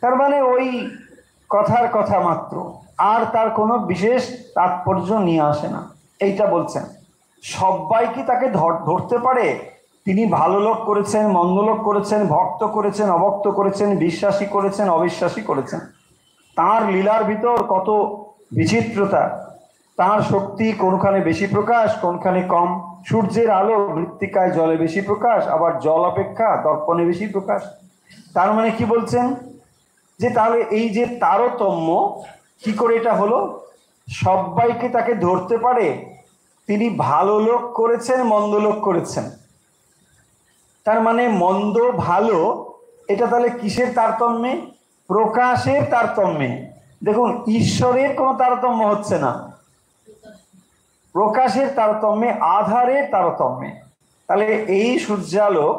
তার মানে ওই কথার কথা মাত্র, আর তার কোনো বিশেষ তাৎপর্য নিয়ে আসে না, এইটা বলছেন। সবাই কি তাকে ধরতে পারে? তিনি ভালো লোক করেছেন, মন্দ লোক করেছেন, ভক্ত করেছেন, অভক্ত করেছেন, বিশ্বাসী করেছেন, অবিশ্বাসী করেছেন। তার লীলার ভিতর কত বিচিত্রতা, তার শক্তি কোনখানে বেশি প্রকাশ, কোনখানে কম। সূর্যের আলো মৃত্তিকায় জলে বেশি প্রকাশ, আবার জল অপেক্ষা দর্পণে বেশি প্রকাশ। তার মানে কি বলছেন? যে তাহলে এই যে তারতম্য, কি করে এটা হলো? সবাইকে তাকে ধরতে পারে, তিনি ভালো লোক করেছেন, মন্দ লোক করেছেন। তার মানে মন্দ ভালো, এটা তাহলে কিসের তারতম্যে? প্রকাশের তারতম্যে। দেখুন, ঈশ্বরের কোনো তারতম্য হচ্ছে না, প্রকাশের তারতম্যে, আধারের তারতম্যে। তাহলে এই সূর্যালোক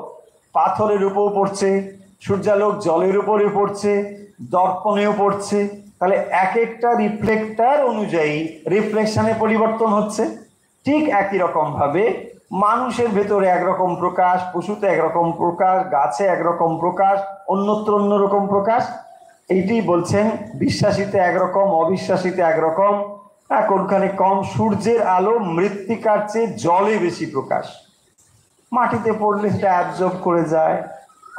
পাথরের উপর পড়ছে, সূর্যালোক জলের উপরে পড়ছে, দর্পণেও পড়ছে। তাহলে এক একটা রিফ্লেক্টার অনুযায়ী রিফ্লেকশনে পরিবর্তন হচ্ছে। ঠিক একই রকম ভাবে মানুষের ভেতরে একরকম প্রকাশ, পশুতে একরকম প্রকাশ, গাছে একরকম প্রকাশ, অন্যত্র অন্যরকম প্রকাশ। এইটি বলছেন বিশ্বাসীতে একরকম, অবিশ্বাসীতে একরকম, কোনখানে কম। সূর্যের আলো মৃত্তিকার চেয়ে জলে বেশি প্রকাশ, মাটিতে পড়লে সেটা অ্যাবজর্ব করে যায়।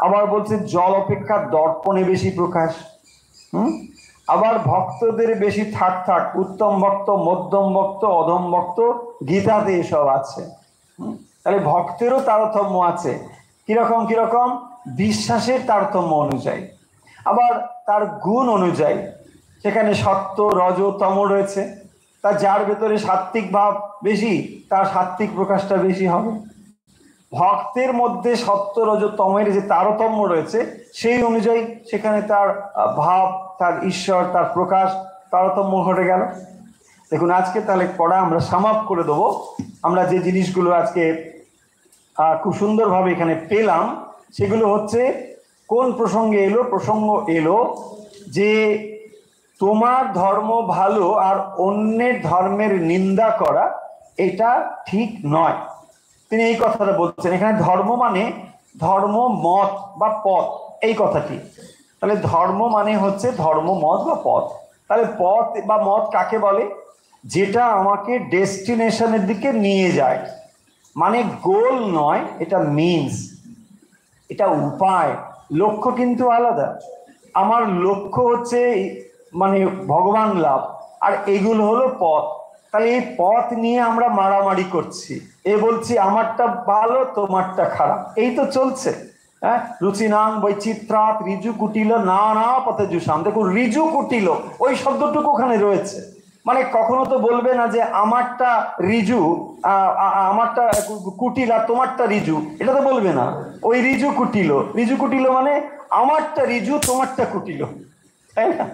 আবার বলছে জল অপেক্ষা দর্পণে বেশি প্রকাশ। আবার ভক্তদের বেশি থাক, উত্তম ভক্ত, মধ্যম ভক্ত, অধম ভক্ত, গীতাতে এসব আছে। তাহলে ভক্তেরও তারতম্য আছে। কিরকম কিরকম? বিশ্বাসের তারতম্য অনুযায়ী, আবার তার গুণ অনুযায়ী। সেখানে সত্য, রজ, তম রয়েছে। তা যার ভেতরে সাত্ত্বিক ভাব বেশি, তার সাত্ত্বিক প্রকাশটা বেশি হবে। ভক্তের মধ্যে সত্য, রজ, তমের যে তারতম্য রয়েছে, সেই অনুযায়ী সেখানে তার ভাব, তার ঈশ্বর, তার প্রকাশ তারতম্য ঘটে গেল। দেখুন, আজকে তাহলে পড়া আমরা সামাপ করে দেবো। আমরা যে জিনিসগুলো আজকে খুব সুন্দরভাবে এখানে পেলাম, সেগুলো হচ্ছে কোন প্রসঙ্গে এলো? প্রসঙ্গ এলো যে তোমার ধর্ম ভালো আর অন্যের ধর্মের নিন্দা করা এটা ঠিক নয়। তিনি এই কথাটা বলছেন। এখানে ধর্ম মানে ধর্ম মত বা পথ, এই কথাটি। তাহলে ধর্ম মানে হচ্ছে ধর্ম মত বা পথ। তাহলে পথ বা মত কাকে বলে? যেটা আমাকে ডেস্টিনেশনের দিকে নিয়ে যায়। মানে গোল নয়, এটা মিনস, এটা উপায়। লক্ষ্য কিন্তু আলাদা। আমার লক্ষ্য হচ্ছে মানে ভগবান লাভ, আর এগুলো হলো পথ। তাহলে এই পথ নিয়ে আমরা মারামারি করছি, এ বলছি আমারটা ভালো তোমারটা খারাপ, এই তো চলছে। হ্যাঁ, রুচিনাং বৈচিত্রাৎ ঋজু কুটিল না না পথে জুসাম। দেখুন, ঋজু কুটিল ওই শব্দটুকু ওখানে রয়েছে। মানে কখনো তো বলবে না যে আমারটা রিজু, আমারটা কুটিল আর তোমারটা রিজু, এটা তো বলবে না। ওই রিজু কুটিল, রিজু কুটিল মানে আমারটা রিজু তোমারটা কুটিল, তাই না?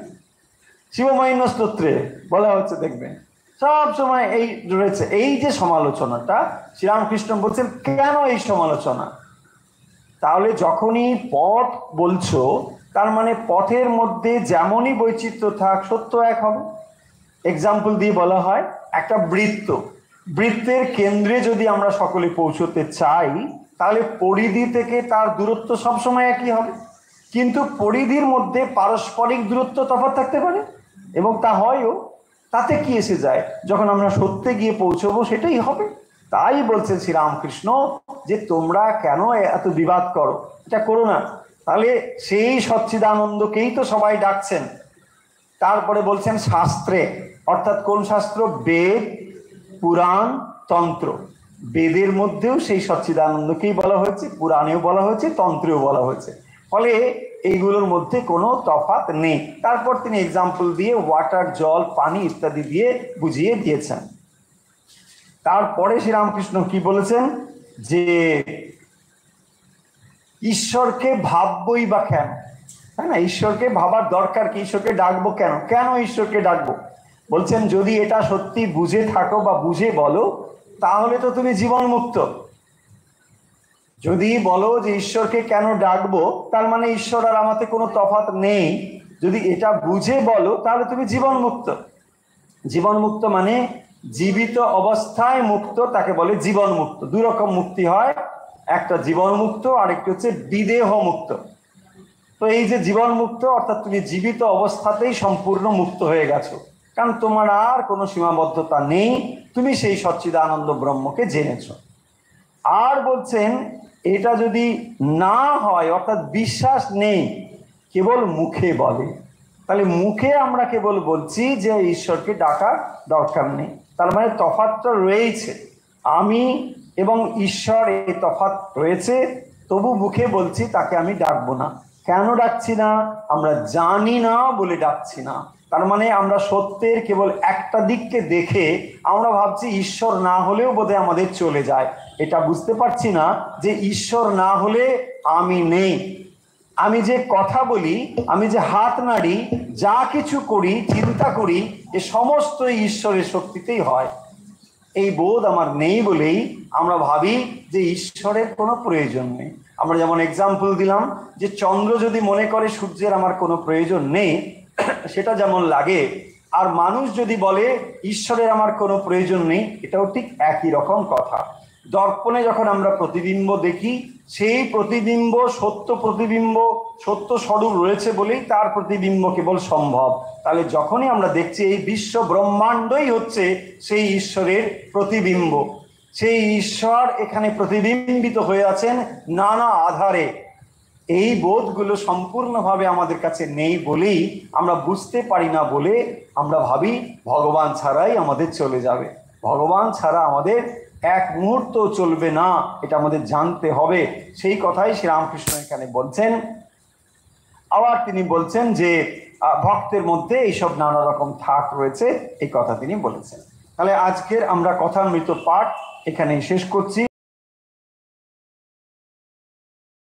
শিবমহিম স্তোত্রে বলা হচ্ছে, দেখবেন সব সময় এই রয়েছে। এই যে সমালোচনাটা শ্রীরামকৃষ্ণ বলছেন, কেন এই সমালোচনা? তাহলে যখনই পথ বলছো, তার মানে পথের মধ্যে যেমনই বৈচিত্র্য থাক, সত্য এক হবে। এক্সাম্পল দিয়ে বলা হয়, একটা বৃত্ত, বৃত্তের কেন্দ্রে যদি আমরা সকলে পৌঁছতে চাই, তাহলে পরিধি থেকে তার দূরত্ব সবসময় একই হবে। কিন্তু পরিধির মধ্যে পারস্পরিক দূরত্ব তফাৎ থাকতে পারে, এবং তা হয়ও। তাতে কি এসে যায়? যখন আমরা সত্যে গিয়ে পৌঁছবো সেটাই হবে। তাই বলছেন শ্রীরামকৃষ্ণ যে তোমরা কেন এত বিবাদ করো, এটা করো না। তাহলে সেই সচ্চিদানন্দকেই তো সবাই ডাকছেন। তারপরে বলছেন শাস্ত্রে, অর্থাৎ কোন শাস্ত্র? বেদ, পুরাণ, তন্ত্র। বেদের মধ্যেও সেই সচ্চিদানন্দকেই বলা হয়েছে, পুরাণেও বলা হয়েছে, তন্ত্রেও বলা হয়েছে। ফলে এইগুলোর মধ্যে কোনো তফাৎ নেই। তারপর তিনি এক্সাম্পল দিয়ে ওয়াটার, জল, পানি ইত্যাদি দিয়ে বুঝিয়ে দিয়েছেন। তারপরে শ্রীরামকৃষ্ণ কি বলেছেন? যে ঈশ্বরকে ভাববই বা কেন, তাই না? ঈশ্বরকে ভাবার দরকার কি? ঈশ্বরকে ডাকবো কেন? কেন ঈশ্বরকে ডাকবো? বলছেন, যদি এটা সত্যি বুঝে থাকো বা বুঝে বলো, তাহলে তো তুমি জীবন মুক্ত। যদি বলো যে ঈশ্বরকে কেন ডাকবো, তার মানে ঈশ্বর আর আমাতে কোনো তফাৎ নেই, যদি এটা বুঝে বলো, তাহলে তুমি জীবন মুক্ত। জীবন মুক্ত মানে জীবিত অবস্থায় মুক্ত, তাকে বলে জীবন মুক্ত। দুই রকম মুক্তি হয়, একটা জীবন মুক্ত, আরেকটি হচ্ছে বিদেহ মুক্ত। তো এই যে জীবন মুক্ত, অর্থাৎ তুমি জীবিত অবস্থাতেই সম্পূর্ণ মুক্ত হয়ে গেছো, কারণ তোমার আর কোনো সীমাবদ্ধতা নেই, তুমি সেই সচ্চিদানন্দ ব্রহ্মকে জেনেছ। আর বলছেন, এটা যদি না হয়, অর্থাৎ বিশ্বাস নেই, কেবল মুখে বলে, তাহলে মুখে আমরা কেবল বলছি যে ঈশ্বরকে ডাকার দরকার নেই, তার মানে তফাৎটা রয়েছে। আমি এবং ঈশ্বর এই তফাৎ রয়েছে, তবু মুখে বলছি তাকে আমি ডাকবো না। কেন ডাকছি না? আমরা জানি না বলে ডাকছি না। তার মানে আমরা সত্যের কেবল একটা দিককে দেখে আমরা ভাবছি ঈশ্বর না হলেও বোধহয় আমাদের চলে যায়। এটা বুঝতে পারছি না যে ঈশ্বর না হলে আমি নেই। আমি যে কথা বলি, আমি যে হাত নাড়ি, যা কিছু করি, চিন্তা করি, এ সমস্ত ঈশ্বরের শক্তিতেই হয়। এই বোধ আমার নেই বলেই আমরা ভাবি যে ঈশ্বরের কোনো প্রয়োজন নেই। আমরা যেমন এক্সাম্পল দিলাম যে চন্দ্র যদি মনে করে সূর্যের আমার কোনো প্রয়োজন নেই, সেটা যেমন লাগে। আর মানুষ যদি বলে ঈশ্বরের আমার কোনো প্রয়োজন নেই, এটাও ঠিক একই রকম কথা। দর্পণে যখন আমরা প্রতিবিম্ব দেখি, সেই প্রতিবিম্ব সত্য প্রতিবিম্ব, সত্য স্বরূপ রয়েছে বলেই তার প্রতিবিম্ব কেবল সম্ভব। তাহলে যখনই আমরা দেখছি এই বিশ্ব ব্রহ্মাণ্ডই হচ্ছে সেই ঈশ্বরের প্রতিবিম্ব, সেই ঈশ্বর এখানে প্রতিবিম্বিত হয়ে আছেন নানা আধারে, এই বোধগুলো সম্পূর্ণভাবে আমাদের কাছে নেই বলেই আমরা বুঝতে পারি না, বলে আমরা ভাবি ভগবান ছাড়াই আমাদের চলে যাবে। ভগবান ছাড়া আমাদের এক মুহূর্ত চলবে না, এটা আমাদের জানতে হবে। সেই কথাই শ্রীরামকৃষ্ণ এখানে বলছেন। আবার তিনি বলছেন যে ভক্তের মধ্যে এইসব নানা রকম থাক রয়েছে, এই কথা তিনি বলেছেন। তাহলে আজকের আমরা কথামৃত পাঠ এখানেই শেষ করছি।